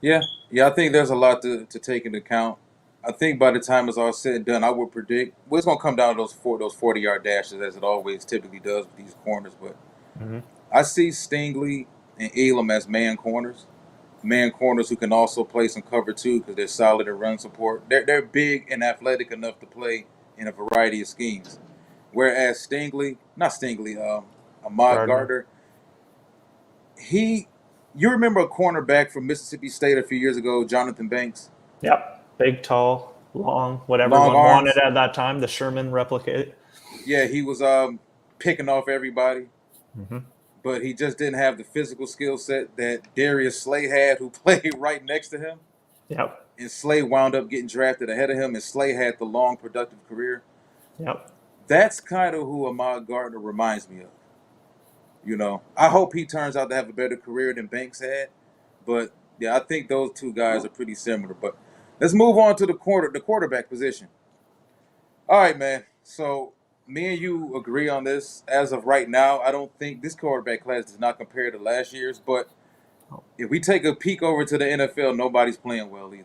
S1: yeah. I think there's a lot to take into account. I think by the time it's all said and done, I would predict it's going to come down to those 40-yard dashes as it always typically does with these corners. But
S2: mm-hmm.
S1: I see Stingley and Elam as man corners who can also play some cover too because they're solid in run support. They're big and athletic enough to play in a variety of schemes. Whereas not Stingley, Ahmad
S2: Gardner.
S1: Gardner, he, you remember a cornerback from Mississippi State a few years ago, Jonathan Banks,
S2: Yep. Big, tall, long, what
S1: long
S2: everyone wanted
S1: arms.
S2: at that time, the Sherman replicate.
S1: Yeah, he was picking off everybody,
S2: Mm-hmm.
S1: but he just didn't have the physical skill set that Darius Slay had, who played right next to him.
S2: Yep.
S1: And Slay wound up getting drafted ahead of him, and Slay had the long, productive career.
S2: Yep.
S1: That's kind of who Ahmad Gardner reminds me of. I hope he turns out to have a better career than Banks had, but yeah, I think those two guys are pretty similar. But let's move on to the quarterback position. All right, man. So me and you agree on this. As of right now, I don't think this quarterback class does not compare to last year's. But if we take a peek over to the NFL, nobody's playing well either,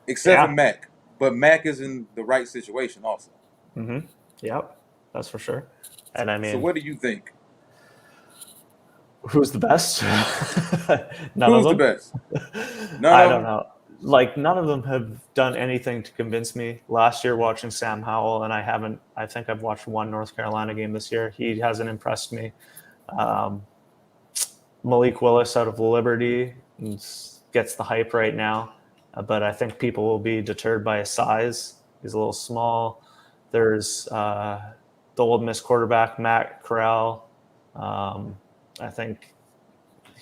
S1: except for
S2: Yeah.
S1: Mac. But Mac is in the right situation also.
S2: Mm-hmm. Yep. That's for sure. And I
S1: So
S2: mean,
S1: what do you think?
S2: who's the best? None of
S1: Who's the
S2: them.
S1: best? None
S2: I
S1: of
S2: don't
S1: them.
S2: know. Like none of them have done anything to convince me. Last year, watching Sam Howell, and I haven't. I think I've watched one North Carolina game this year. He hasn't impressed me. Um, Malik Willis out of Liberty gets the hype right now, but I think people will be deterred by his size. He's a little small. There's the Ole Miss quarterback, Matt Corral. I think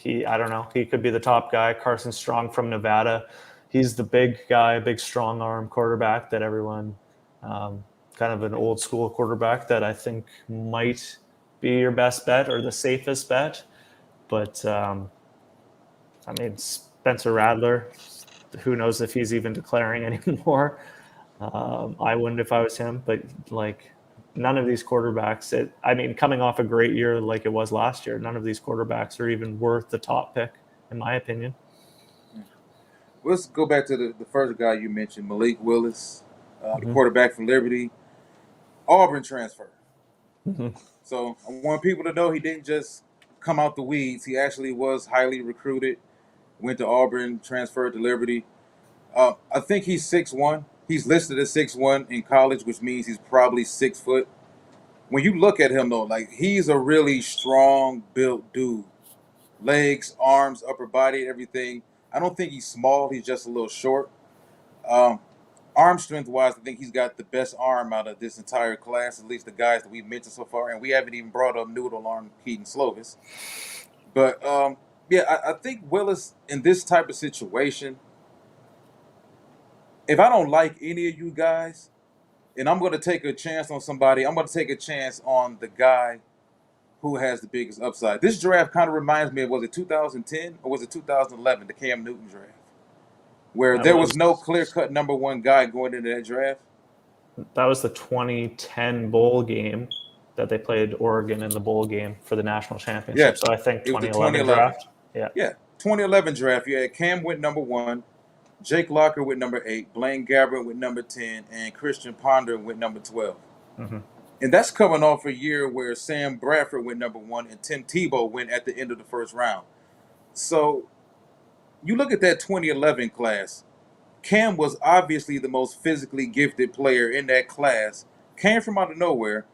S2: I don't know, he could be the top guy. Carson Strong from Nevada. He's the big guy, big strong arm quarterback that everyone, kind of an old school quarterback that I think might be your best bet or the safest bet. But I mean, Spencer Radler, who knows if he's even declaring anymore. I wouldn't if I was him, but like none of these quarterbacks, I mean, coming off a great year like it was last year, none of these quarterbacks are even worth the top pick, in my opinion.
S1: Let's go back to the first guy you mentioned, Malik Willis, the
S2: Mm-hmm.
S1: quarterback from Liberty, Auburn transfer.
S2: Mm-hmm.
S1: So I want people to know he didn't just come out the weeds. He actually was highly recruited, went to Auburn, transferred to Liberty. I think he's 6'1". He's listed as 6'1" in college, which means he's probably 6 foot. When you look at him, though, like he's a really strong built dude. Legs, arms, upper body, everything. I don't think he's small. He's just a little short. Um, Arm strength wise, I think he's got the best arm out of this entire class, at least the guys that we've mentioned so far. And we haven't even brought up noodle arm Keaton Slovis. But yeah, I think Willis in this type of situation, if I don't like any of you guys, and I'm going to take a chance on somebody, I'm going to take a chance on the guy who has the biggest upside. This draft kind of reminds me of, was it 2010 or was it 2011, the Cam Newton draft, where
S2: That
S1: there was no
S2: was
S1: clear-cut number one guy going into that draft.
S2: that was the 2010 bowl game that they played Oregon in the bowl game for the national championship.
S1: Yeah,
S2: So I think
S1: it was the
S2: 2011
S1: 2011.
S2: draft. Yeah.
S1: Yeah, 2011 draft. You had Cam went number 1, Jake Locker went number 8, Blaine Gabbert went number 10, and Christian Ponder went number 12.
S2: Mm-hmm.
S1: And that's coming off a year where Sam Bradford went number 1 and Tim Tebow went at the end of the first round. So you look at that 2011 class, Cam was obviously the most physically gifted player in that class, came from out of nowhere,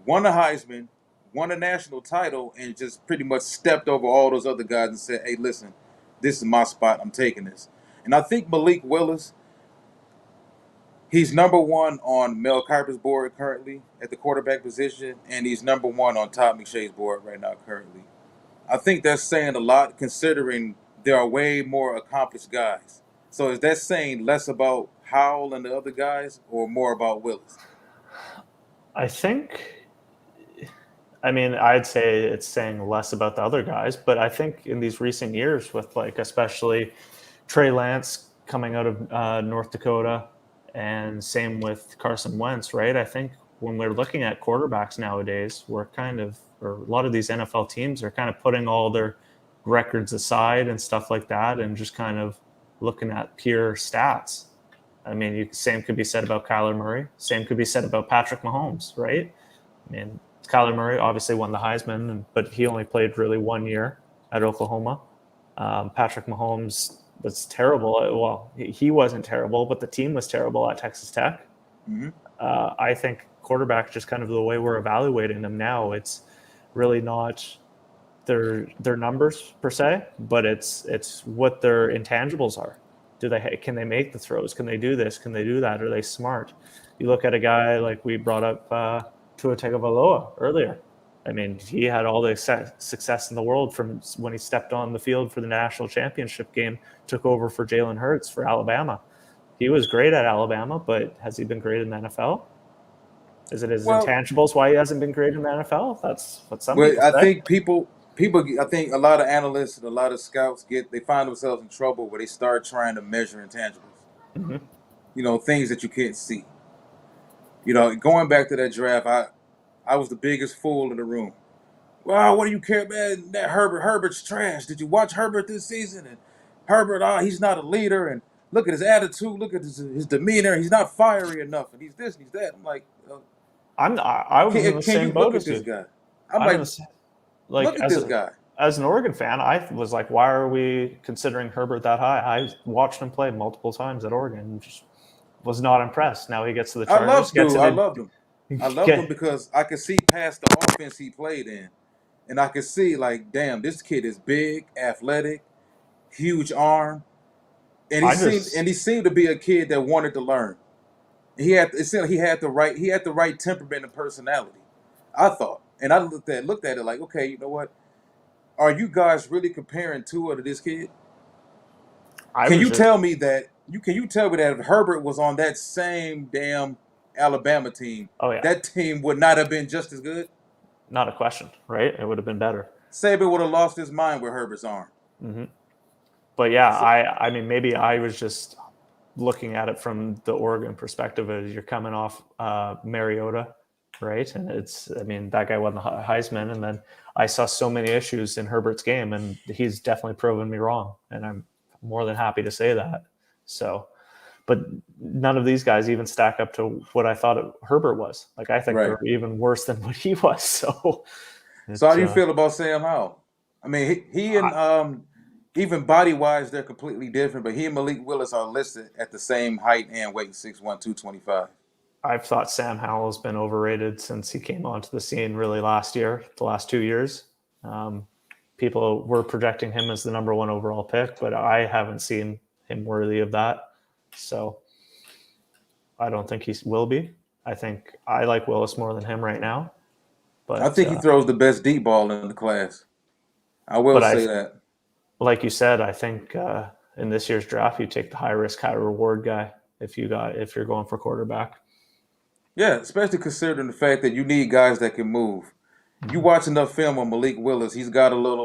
S1: won a Heisman, won a national title, and just pretty much stepped over all those other guys and said, hey, listen, this is my spot. I'm taking this. And I think Malik Willis, he's number 1 on Mel Kiper's board currently at the quarterback position, and he's number 1 on Todd McShay's board right now currently. I think that's saying a lot considering there are way more accomplished guys. So is that saying less about Howell and the other guys or more about Willis?
S2: I mean, I'd say it's saying less about the other guys, but I think in these recent years with like especially Trey Lance coming out of North Dakota and same with Carson Wentz, right? I think when we're looking at quarterbacks nowadays, or a lot of these NFL teams are kind of putting all their records aside and stuff like that and just kind of looking at pure stats. I mean, same could be said about Kyler Murray. Same could be said about Patrick Mahomes, right? I mean, Kyler Murray obviously won the Heisman, but he only played really 1 year at Oklahoma. Patrick Mahomes was terrible. Well, he wasn't terrible, but the team was terrible at Texas Tech.
S1: Mm-hmm.
S2: I think quarterback, just kind of the way we're evaluating them now, it's really not their numbers per se, but it's what their intangibles are. Can they make the throws? Can they do this? Can they do that? Are they smart? You look at a guy like we brought up Tua Tagovailoa earlier. I mean, he had all the success in the world from when he stepped on the field for the national championship game, took over for Jalen Hurts for Alabama. He was great at Alabama, but has he been great in the NFL? Is it his intangibles why he hasn't been great in the NFL? That's what some people say.
S1: I think people, I think a lot of analysts and a lot of scouts they find themselves in trouble where they start trying to measure intangibles.
S2: Mm-hmm.
S1: You know, things that you can't see. You know, going back to that draft, I was the biggest fool in the room. Well, what do you care, man? That Herbert's trash. Did you watch Herbert this season? And Herbert, he's not a leader. And look at his attitude. Look at his demeanor. He's not fiery enough. And he's this and he's that. I'm like,
S2: I was in the same boat as
S1: this
S2: you.
S1: guy? I'm like, look at this guy.
S2: As an Oregon fan, I was like, why are we considering Herbert that high? I watched him play multiple times at Oregon and just was not impressed. Now he gets to the Chargers.
S1: I loved him. I loved him because I could see past the offense he played in. And I could see, like, damn, this kid is big, athletic, huge arm. And he seemed to be a kid that wanted to learn. It seemed like he had the right temperament and personality. I thought, and I looked at it like, okay, you know what? Are you guys really comparing Tua to this kid?
S2: I
S1: Can
S2: was
S1: you
S2: just,
S1: tell me that you tell me that if Herbert was on that same damn Alabama team,
S2: oh yeah,
S1: that team would not have been just as good?
S2: not a question, right? It would have been better.
S1: Saban would have lost his mind with Herbert's arm.
S2: Hmm. But yeah,
S1: So,
S2: I mean, maybe I was just looking at it from the Oregon perspective as you're coming off Mariota, right? And I mean, that guy won the Heisman, and then I saw so many issues in Herbert's game, and he's definitely proven me wrong, and I'm more than happy to say that. So, but none of these guys even stack up to what I thought Herbert was. Like, I think
S1: right.
S2: they're even worse than what he was. So,
S1: So how
S2: it's
S1: do you feel about Sam Howell? I mean, he and even body wise, they're completely different. But he and Malik Willis are listed at the same height and weight, 6'1", 225.
S2: I've thought Sam Howell's been overrated since he came onto the scene really last year, the last 2 years. Um, People were projecting him as the number one overall pick, but I haven't seen him worthy of that. So I don't think he will be. I think I like Willis more than him right now,
S1: I
S2: but
S1: think he throws the best deep ball in the class. I will
S2: but I,
S1: say that.
S2: like you said, I think in this year's draft you take the high risk, high reward guy if you're going for quarterback.
S1: Yeah, especially considering the fact that you need guys that can move. You
S2: Mm-hmm.
S1: watch enough film on Malik Willis, he's got a lot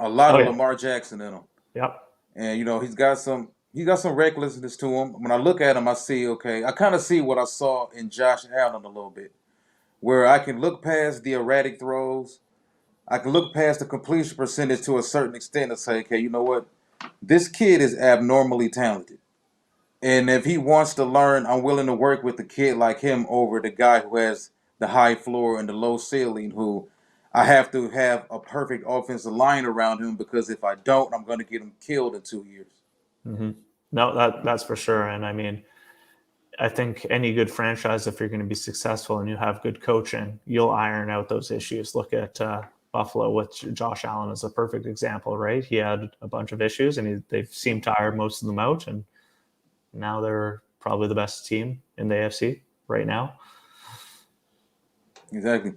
S2: Oh
S1: of
S2: yeah,
S1: Lamar Jackson in him,
S2: yep.
S1: and he's got some recklessness to him. When I look at him, I see okay, I kind of see what I saw in Josh Allen a little bit, where I can look past the erratic throws, I can look past the completion percentage to a certain extent and say, okay, you know what, this kid is abnormally talented. And if he wants to learn, I'm willing to work with a kid like him over the guy who has the high floor and the low ceiling, who I have to have a perfect offensive line around him because if I don't, I'm going to get him killed in 2 years.
S2: Mm-hmm. No, that's for sure. And I mean, I think any good franchise, if you're going to be successful and you have good coaching, you'll iron out those issues. Look at Buffalo with Josh Allen as a perfect example, right? He had a bunch of issues, and they've seemed to iron most of them out, and now they're probably the best team in the AFC right now.
S1: Exactly.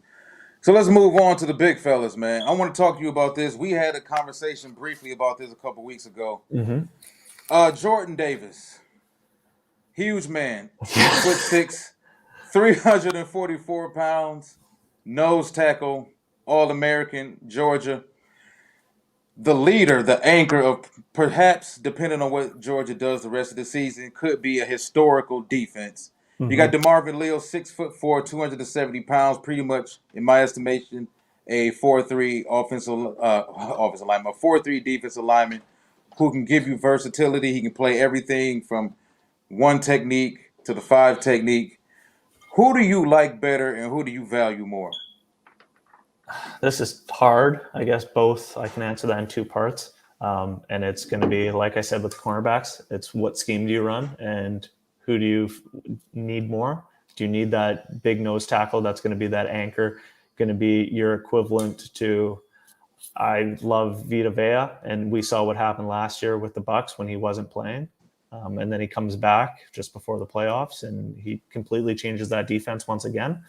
S1: So let's move on to the big fellas, man. I want to talk to you about this. We had a conversation briefly about this a couple weeks ago.
S2: Mm-hmm.
S1: Jordan Davis, huge man, 6'6", 344 pounds, nose tackle, All-American, Georgia. The leader, the anchor of perhaps, depending on what Georgia does the rest of the season, could be a historical defense. You got
S2: Mm-hmm.
S1: DeMarvin Leal, 6'4", 270 pounds, pretty much, in my estimation, a 4-3 offensive lineman, a 4-3 defensive lineman who can give you versatility. He can play everything from one technique to the five technique. Who do you like better and who do you value more?
S2: This is hard. I guess both. I can answer that in two parts. And it's going to be, like I said, with the cornerbacks, it's what scheme do you run and who do you need more? Do you need that big nose tackle that's going to be that anchor, going to be your equivalent to, I love Vita Vea, and we saw what happened last year with the Bucks when he wasn't playing. And then he comes back just before the playoffs and he completely changes that defense once again.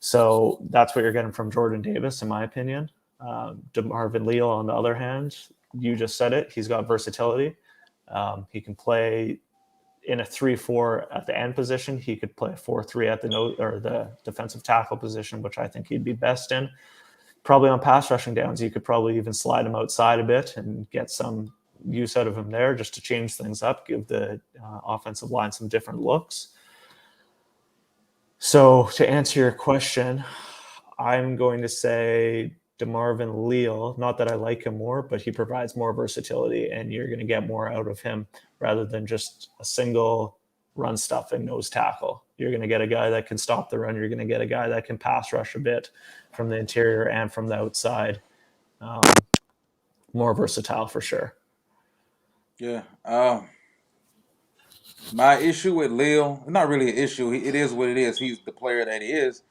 S2: So that's what you're getting from Jordan Davis, in my opinion. DeMarvin Leal, on the other hand, you just said it. He's got versatility. He can play in a 3-4 at the end position. He could play a 4-3 at the defensive tackle position, which I think he'd be best in. Probably on pass rushing downs, you could probably even slide him outside a bit and get some use out of him there just to change things up, give the offensive line some different looks. So to answer your question, I'm going to say DeMarvin Leal. Not that I like him more, but he provides more versatility, and you're going to get more out of him rather than just a single run stuffing nose tackle. You're going to get a guy that can stop the run. You're going to get a guy that can pass rush a bit from the interior and from the outside. More versatile for sure.
S1: Yeah. My issue with Leal, not really an issue. It is what it is. He's the player that he is.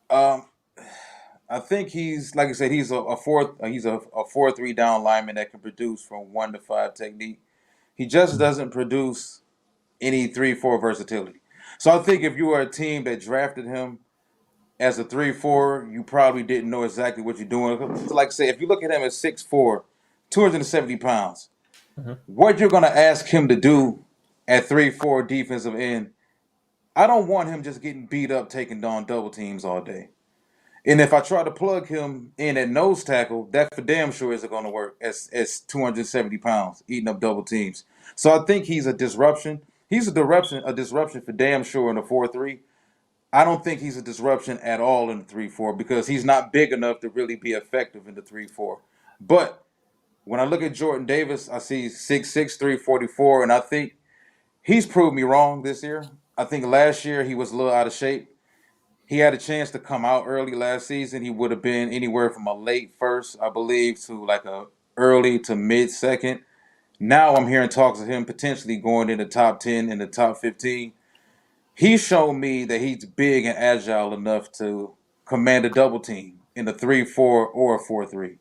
S1: Um, I think he's like I said. He's a 4-3 down lineman that can produce from 1 to 5 technique. He just doesn't produce any 3-4 versatility. So I think if you were a team that drafted him as a 3-4, you probably didn't know exactly what you're doing. So like I say, if you look at him as 6'4", 270 pounds,
S2: Mm-hmm.
S1: what you're going to ask him to do at 3-4 defensive end, I don't want him just getting beat up taking down double teams all day. And if I try to plug him in at nose tackle, that for damn sure isn't going to work as 270 pounds eating up double teams. So I think he's a disruption. He's a disruption for damn sure in the 4-3. I don't think he's a disruption at all in the 3-4 because he's not big enough to really be effective in the 3-4. But when I look at Jordan Davis, I see 6'6", 344, and I think he's proved me wrong this year. I think last year he was a little out of shape. He had a chance to come out early last season. He would have been anywhere from a late first, I believe, to like a early to mid second. Now I'm hearing talks of him potentially going in the top 10, in the top 15. He's shown me that he's big and agile enough to command a double team in a 3-4 or a 4-3.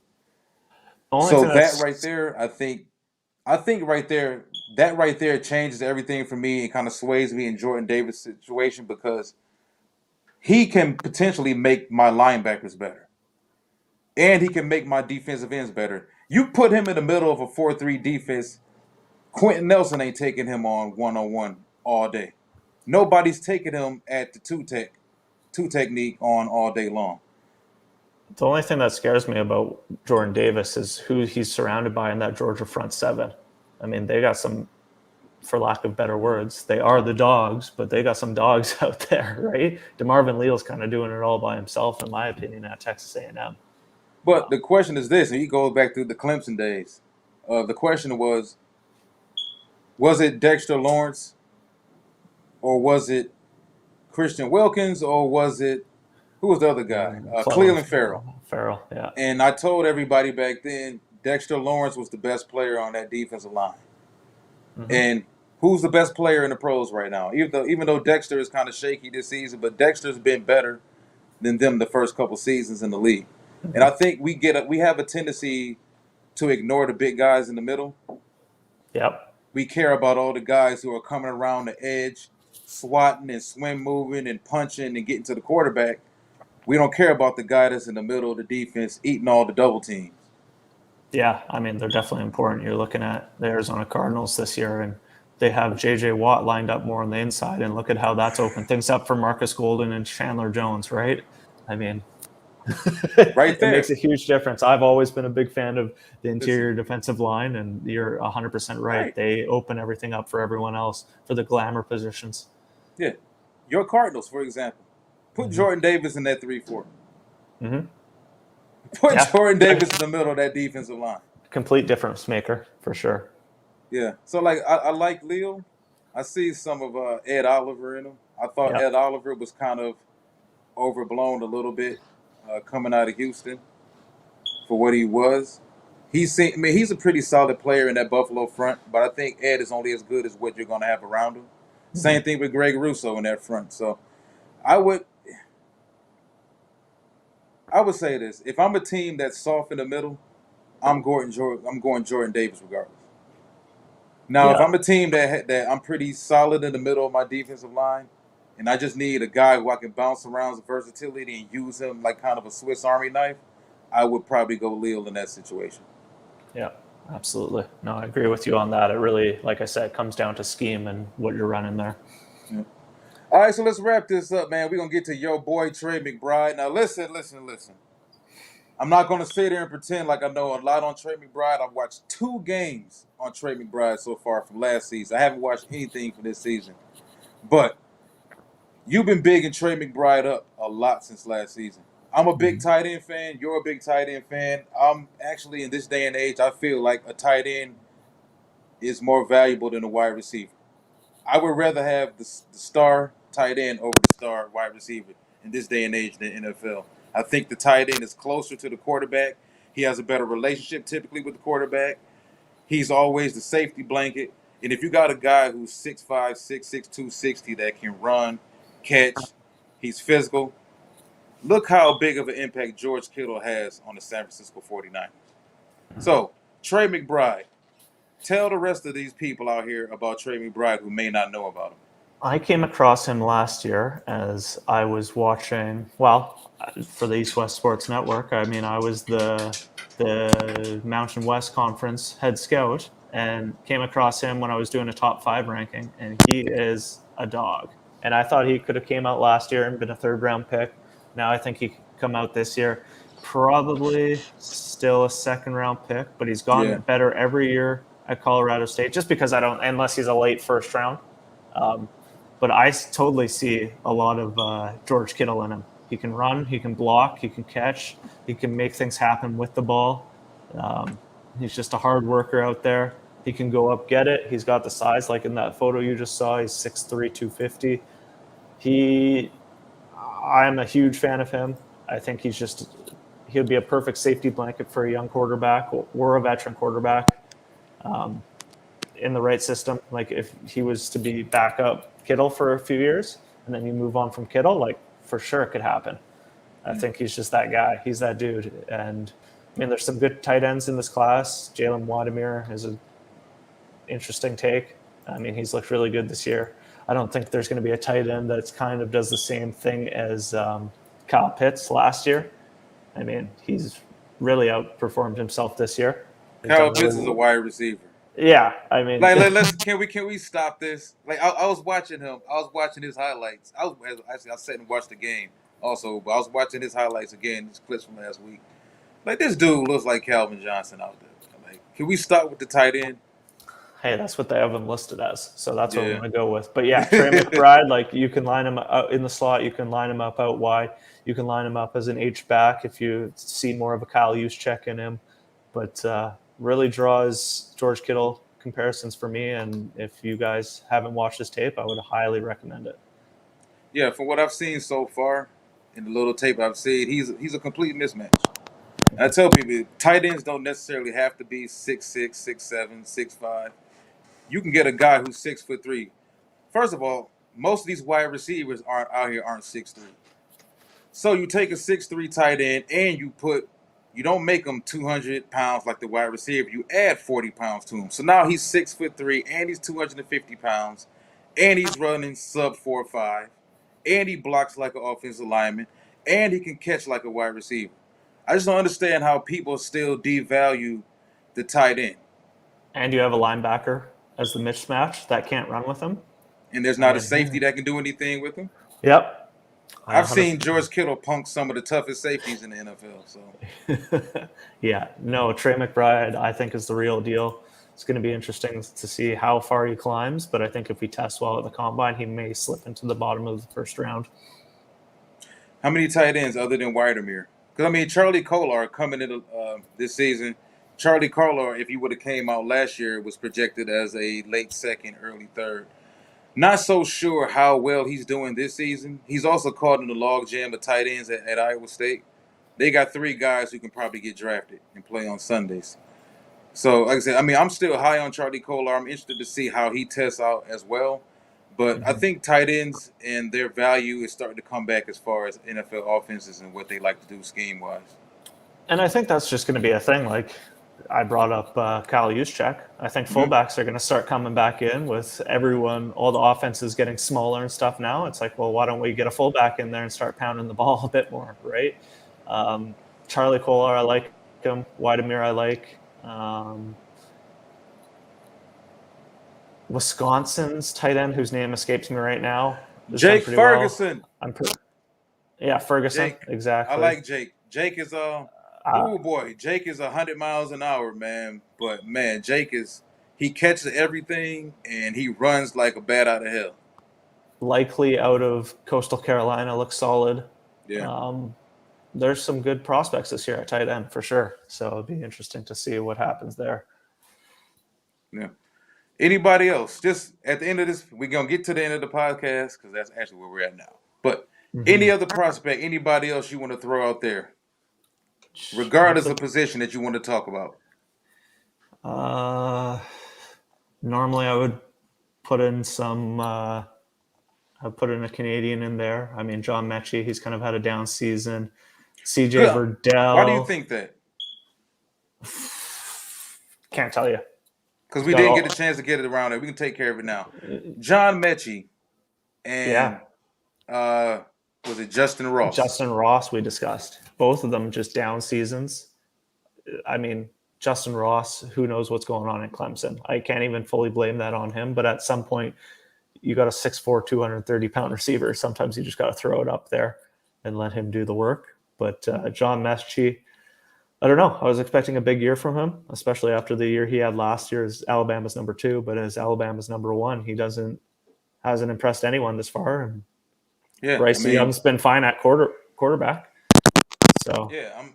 S2: The only
S1: So
S2: thing
S1: that
S2: that's
S1: right there, I think that right there changes everything for me and kind of sways me in Jordan Davis' situation because he can potentially make my linebackers better. And he can make my defensive ends better. You put him in the middle of a 4-3 defense, Quentin Nelson ain't taking him on one-on-one all day. Nobody's taking him at the two technique on all day long.
S2: the only thing that scares me about Jordan Davis is who he's surrounded by in that Georgia front seven. I mean, they got some, for lack of better words, they are the dogs, but they got some dogs out there, right? DeMarvin Leal's kind of doing it all by himself, in my opinion, at Texas A&M.
S1: But the question is this, and he goes back to the Clemson days. The question was it Dexter Lawrence or was it Christian Wilkins or was it, who was the other guy?
S2: Clellan
S1: Cleveland Farrell.
S2: Farrell, yeah.
S1: And I told everybody back then, Dexter Lawrence was the best player on that defensive line.
S2: Mm-hmm.
S1: And who's the best player in the pros right now? Even though Dexter is kind of shaky this season, but Dexter's been better than them the first couple seasons in the league.
S2: Mm-hmm.
S1: And I think we have a tendency to ignore the big guys in the middle.
S2: Yep.
S1: We care about all the guys who are coming around the edge, swatting and swim moving and punching and getting to the quarterback. We don't care about the guy that's in the middle of the defense eating all the double teams.
S2: Yeah, I mean, they're definitely important. You're looking at the Arizona Cardinals this year, and they have J.J. Watt lined up more on the inside, and look at how that's opened things up for Marcus Golden and Chandler Jones, right? I mean,
S1: Right
S2: it makes
S1: there.
S2: a huge difference. I've always been a big fan of the
S1: Listen,
S2: interior defensive line, and you're 100% right.
S1: right.
S2: They open everything up for everyone else for the glamour positions.
S1: Yeah. Your Cardinals, for example. Put
S2: Mm-hmm.
S1: Jordan Davis in that 3-4.
S2: Mm-hmm.
S1: Put
S2: Yeah,
S1: Jordan Davis in the middle of that defensive line.
S2: complete difference maker for sure.
S1: Yeah. So, like, I like Leal. I see some of Ed Oliver in him. I thought
S2: Yeah.
S1: Ed Oliver was kind of overblown a little bit coming out of Houston for what he was. He's a pretty solid player in that Buffalo front, but I think Ed is only as good as what you're going to have around him.
S2: Mm-hmm.
S1: Same thing with Greg Russo in that front. So I would say this: if I'm a team that's soft in the middle, I'm going Jordan Davis regardless. Now, if
S2: Yeah.
S1: I'm a team that I'm pretty solid in the middle of my defensive line, and I just need a guy who I can bounce around with versatility and use him like kind of a Swiss Army knife, I would probably go Leal in that situation.
S2: Yeah, absolutely. No, I agree with you on that. It really, like I said, comes down to scheme and what you're running there.
S1: Yeah. All right, so let's wrap this up, man. We're going to get to your boy, Trey McBride. Now, listen. I'm not going to sit here and pretend like I know a lot on Trey McBride. I've watched 2 games on Trey McBride so far from last season. I haven't watched anything for this season. But you've been bigging Trey McBride up a lot since last season. I'm a big tight end fan. You're a big tight end fan. I'm actually, in this day and age, I feel like a tight end is more valuable than a wide receiver. I would rather have the star tight end over the star wide receiver in this day and age than the NFL. I think the tight end is closer to the quarterback. He has a better relationship typically with the quarterback. He's always the safety blanket. And if you got a guy who's 6'5", 6'6", 260 that can run, catch, he's physical, look how big of an impact George Kittle has on the San Francisco 49ers. So, Trey McBride, tell the rest of these people out here about Trey McBride who may not know about him.
S2: I came across him last year as I was watching, well, for the East West Sports Network. I mean, I was the Mountain West Conference head scout and came across him when I was doing a top 5 ranking, and he is a dog. And I thought he could have came out last year and been a 3rd round pick. Now I think he could come out this year. Probably still a 2nd round pick, but he's
S1: Yeah.
S2: gotten better every year at Colorado State, just because I don't, unless he's a late 1st round. Um, but I totally see a lot of George Kittle in him. He can run, he can block, he can catch, he can make things happen with the ball. Um, he's just a hard worker out there. He can go up, get it. He's got the size, like in that photo you just saw. He's 6'3", 250. I'm a huge fan of him. I think he'll be a perfect safety blanket for a young quarterback or a veteran quarterback. Um, in the right system. Like if he was to be backup Kittle for a few years and then you move on from Kittle, like for sure it could happen. I think he's just that guy. He's that dude. And I mean, there's some good tight ends in this class. Jalen Wadimir is an interesting take. I mean, he's looked really good this year. I don't think there's going to be a tight end that's kind of does the same thing as Kyle Pitts last year. I mean, he's really outperformed himself this year. He's
S1: Kyle
S2: done
S1: Pitts
S2: really
S1: is a
S2: well.
S1: wide receiver.
S2: Yeah, I mean,
S1: Like, let's can we stop this? Like, I was watching him. I was watching his highlights. I sat and watched the game also, but I was watching his highlights again. These clips from last week. Like, this dude looks like Calvin Johnson out there. Like, can we start with the tight end?
S2: hey, that's what they have him listed as. So that's what I'm
S1: Yeah.
S2: going to go with. But yeah, Trey McBride, like you can line him out in the slot. You can line him up out wide. You can line him up as an H back if you see more of a Kyle Juszczyk in him. But really draws George Kittle comparisons for me. And if you guys haven't watched his tape, I would highly recommend it.
S1: Yeah, from what I've seen so far, in the little tape I've seen, he's a complete mismatch. And I tell people, tight ends don't necessarily have to be 6'6", 6'7", 6'5". You can get a guy who's 6'3". First of all, most of these wide receivers aren't 6'3". So you take a 6'3" tight end and you don't make him 200 pounds like the wide receiver. You add 40 pounds to him. So now he's 6'3" and he's 250 pounds, and he's running sub 4.5, and he blocks like an offensive lineman, and he can catch like a wide receiver. I just don't understand how people still devalue the tight end.
S2: And you have a linebacker as the mismatch that can't run with him.
S1: And there's
S2: I
S1: not a safety
S2: mean,
S1: that can do anything with him.
S2: yep. I
S1: I've seen
S2: 100%.
S1: George Kittle punk some of the toughest safeties in the NFL. So
S2: Yeah, no, Trey McBride, I think, is the real deal. It's going to be interesting to see how far he climbs, but I think if he tests well at the combine, he may slip into the bottom of the 1st round.
S1: how many tight ends other than Widemere? Because I mean, Charlie Kolar coming into this season. Charlie Kolar, if he would have came out last year, was projected as a late second, early third. Not so sure how well he's doing this season. He's also caught in the logjam of tight ends at Iowa State. They got 3 guys who can probably get drafted and play on Sundays. So, like I said, I mean, I'm still high on Charlie Kolar. I'm interested to see how he tests out as well. But I
S2: Mm-hmm.
S1: think tight ends and their value is starting to come back as far as NFL offenses and what they like to do scheme wise.
S2: And I think that's just going to be a thing. Like I brought up Kyle Juszczyk. I think
S1: Mm-hmm.
S2: fullbacks are going to start coming back in with everyone, all the offenses getting smaller and stuff now. It's like, well, why don't we get a fullback in there and start pounding the ball a bit more, right? Um, Charlie Kolar, I like him. Widemere, I like. Wisconsin's tight end, whose name escapes me right now, has done
S1: Jake
S2: pretty well.
S1: Ferguson.
S2: Yeah, Ferguson,
S1: Jake. I
S2: exactly.
S1: like Jake. Jake is
S2: Uh,
S1: oh boy, Jake is 100 miles an hour, man. But man, Jake is he catches everything and he runs like a bat out of hell.
S2: Likely out of Coastal Carolina, looks solid.
S1: Yeah.
S2: Um, there's some good prospects this year at tight end for sure. So it'd be interesting to see what happens there.
S1: Yeah. Anybody else? Just at the end of this, we're gonna get to the end of the podcast because that's actually where we're at now. But any
S2: Mm-hmm.
S1: other prospect, anybody else you want to throw out there,
S2: Off
S1: regardless
S2: the,
S1: of position that you want to talk about?
S2: uh, normally, I would put in some. I'd put in a Canadian in there. I mean, John Mechie, he's kind of had a down season. CJ
S1: Good. Why do you
S2: Verdell,
S1: think that?
S2: can't tell you.
S1: Because
S2: He's
S1: we
S2: got
S1: didn't get
S2: all.
S1: a chance to get it around there. We can take care of it now. John Mechie.
S2: Yeah.
S1: and was it Justin Ross?
S2: Justin Ross, we discussed. Both of them just down seasons. I mean, Justin Ross, who knows what's going on in Clemson? I can't even fully blame that on him, but at some point, you got a 6'4", 230-pound receiver. Sometimes you just got to throw it up there and let him do the work. But John Mechie, I don't know. I was expecting a big year from him, especially after the year he had last year as Alabama's number 2. But as Alabama's number 1, he hasn't impressed anyone this far. And
S1: Yeah, I
S2: Bryce
S1: mean,
S2: Young's been fine at quarterback. So
S1: yeah,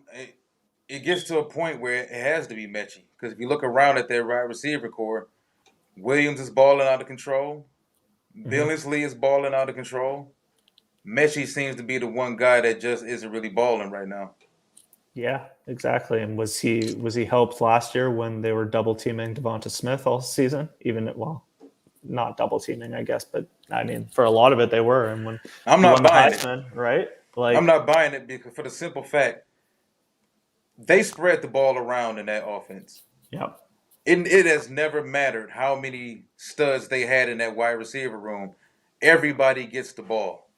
S1: it gets to a point where it has to be Mechie because if you look around at their wide receiver core, Williams is balling out of control.
S2: mhm.
S1: Billingsley is balling out of control. Mechie seems to be the one guy that just isn't really balling right now.
S2: Yeah, exactly. And was he helped last year when they were double teaming Devonta Smith all season? Even well, not double teaming, I guess, but I mean, for a lot of it, they were. And when
S1: I'm
S2: he won
S1: not
S2: the
S1: buying it.
S2: Heisman, right?
S1: I'm
S2: Like,
S1: not buying it because for the simple fact they spread the ball around in that offense.
S2: yeah,
S1: It has never mattered how many studs they had in that wide receiver room. Everybody gets the ball.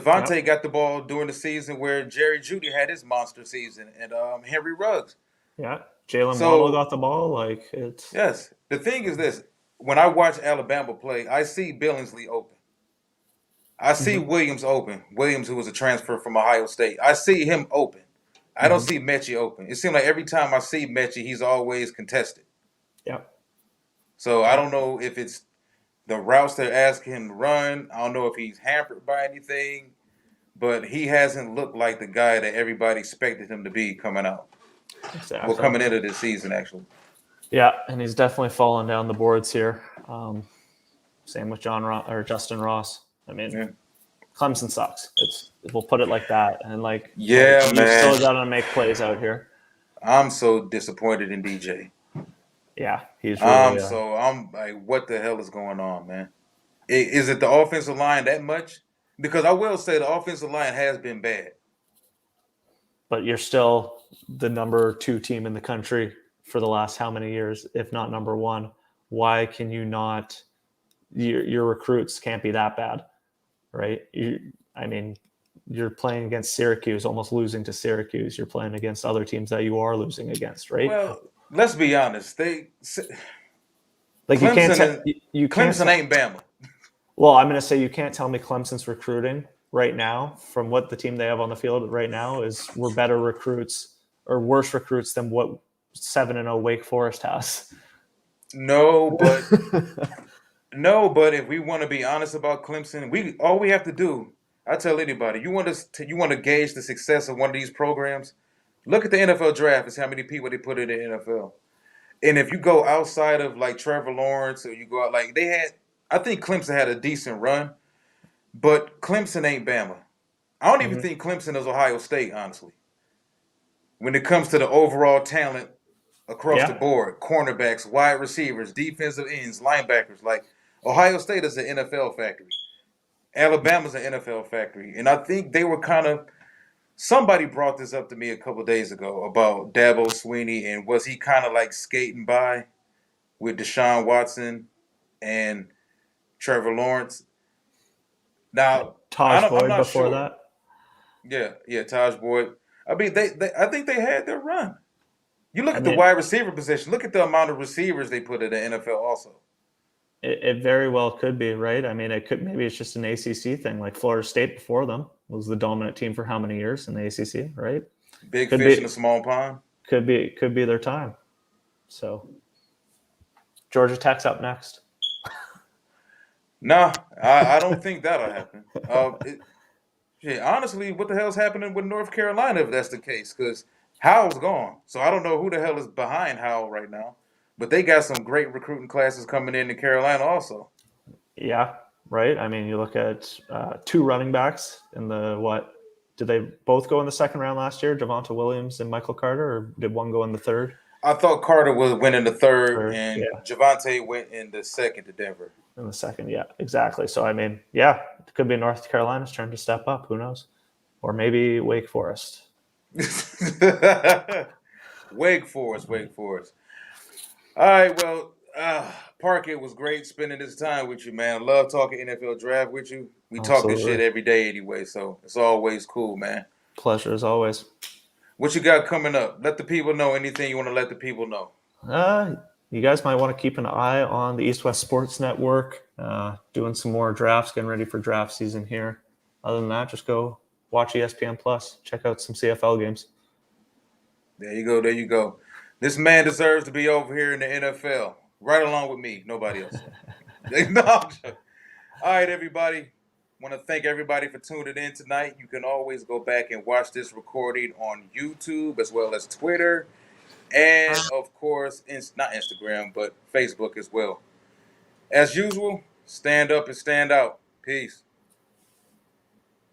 S2: yeah,
S1: Devontae got the ball during the season where Jerry Jeudy had his monster season and Henry Ruggs.
S2: yeah. Jalen Waddle
S1: So,
S2: got the ball. Like it's
S1: yes, the thing is this. When I watch Alabama play, I see Billingsley open. I see
S2: mhm,
S1: Williams open. Williams, who was a transfer from Ohio State. I see him open. I don't
S2: mhm,
S1: see Mechie open. It seems like every time I see Mechie, he's always contested.
S2: yeah,
S1: So I
S2: yeah.
S1: don't know if it's the routes they're asking him to run. I don't know if he's hampered by anything, but he hasn't looked like the guy that everybody expected him to be coming out. Well,
S2: Exactly.
S1: coming into this season, actually.
S2: Yeah, and he's definitely fallen down the boards here. Same with Justin Ross. I mean,
S1: Yeah,
S2: Clemson sucks. We'll put it like that. And like
S1: yeah,
S2: you
S1: man.
S2: still got to make plays out here.
S1: I'm so disappointed in DJ.
S2: Yeah, he's really
S1: I'm like, what the hell is going on, man? Is it the offensive line that much? Because I will say the offensive line has been bad.
S2: but you're still the number 2 team in the country for the last how many years, if not number 1. Why can you not? Your recruits can't be that bad, right? I mean, you're playing against Syracuse, almost losing to Syracuse. You're playing against other teams that you are losing against, right?
S1: Well, let's be honest.
S2: Like you can't
S1: Clemson
S2: tell
S1: is
S2: you can't
S1: Clemson
S2: tell.
S1: ain't Bama.
S2: Well, I'm going to say you can't tell me Clemson's recruiting right now from what the team they have on the field right now is we're better recruits or worse recruits than what 7-0 Wake Forest has.
S1: No, but no, but if we want to be honest about Clemson, we all we have to do. I tell anybody, you want to gauge the success of one of these programs. Look at the NFL draft. It's how many people they put in the NFL. And if you go outside of like Trevor Lawrence, or you go out like they had, I think Clemson had a decent run, but Clemson ain't Bama. I don't even
S2: Mhm.
S1: think Clemson is Ohio State, honestly. When it comes to the overall talent across the
S2: Yeah.
S1: board, cornerbacks, wide receivers, defensive ends, linebackers, like Ohio State is an NFL factory. Alabama's an NFL factory. And I think they were kind of somebody brought this up to me a couple days ago about Dabo Sweeney and was he kind of like skating by with Deshaun Watson and Trevor Lawrence? Now,
S2: Taj
S1: I'm
S2: Boyd
S1: not
S2: before
S1: sure.
S2: that.
S1: Yeah, Taj Boyd. I mean, I think they had their run. You look
S2: I
S1: at the
S2: mean,
S1: wide receiver position. Look at the amount of receivers they put in the NFL. Also,
S2: it very well could be, right? I mean, it could maybe it's just an ACC thing. Like Florida State before them was the dominant team for how many years in the ACC, right?
S1: big
S2: Could
S1: fish in
S2: be
S1: a small pond.
S2: could be their time. So Georgia Tech's up next.
S1: Nah, I don't think that'll happen. Honestly, what the hell's happening with North Carolina if that's the case? Because Howell's gone, so I don't know who the hell is behind Howell right now. But they got some great recruiting classes coming into Carolina also.
S2: Yeah, right. I mean, you look at 2 running backs in the what? Did they both go in the second round last year? Javonte Williams and Michael Carter, or did one go in the third?
S1: I thought Carter was went in the third,
S2: Third,
S1: and
S2: yeah,
S1: Javante went in the second to Denver.
S2: in the second, yeah, exactly. So I mean, yeah, it could be North Carolina's turn to step up. Who knows? Or maybe Wake Forest.
S1: Wake Forest, Wake Forest. All right, well, Park, it was great spending this time with you, man. Love talking NFL draft with you. We talk this shit
S2: Absolutely.
S1: every day anyway, so it's always cool, man.
S2: Pleasure as always.
S1: What you got coming up? Let the people know anything you want to let the people know.
S2: Uh, you guys might want to keep an eye on the East West Sports Network, doing some more drafts, getting ready for draft season here. Other than that, just go watch ESPN Plus, check out some CFL games.
S1: There you go. There you go. This man deserves to be over here in the NFL, right along with me. Nobody else. No, I'm joking. All right, everybody. Want to thank everybody for tuning in tonight. You can always go back and watch this recording on YouTube as well as Twitter and, of course, not Instagram, but Facebook as well. As usual, stand up and stand out. Peace.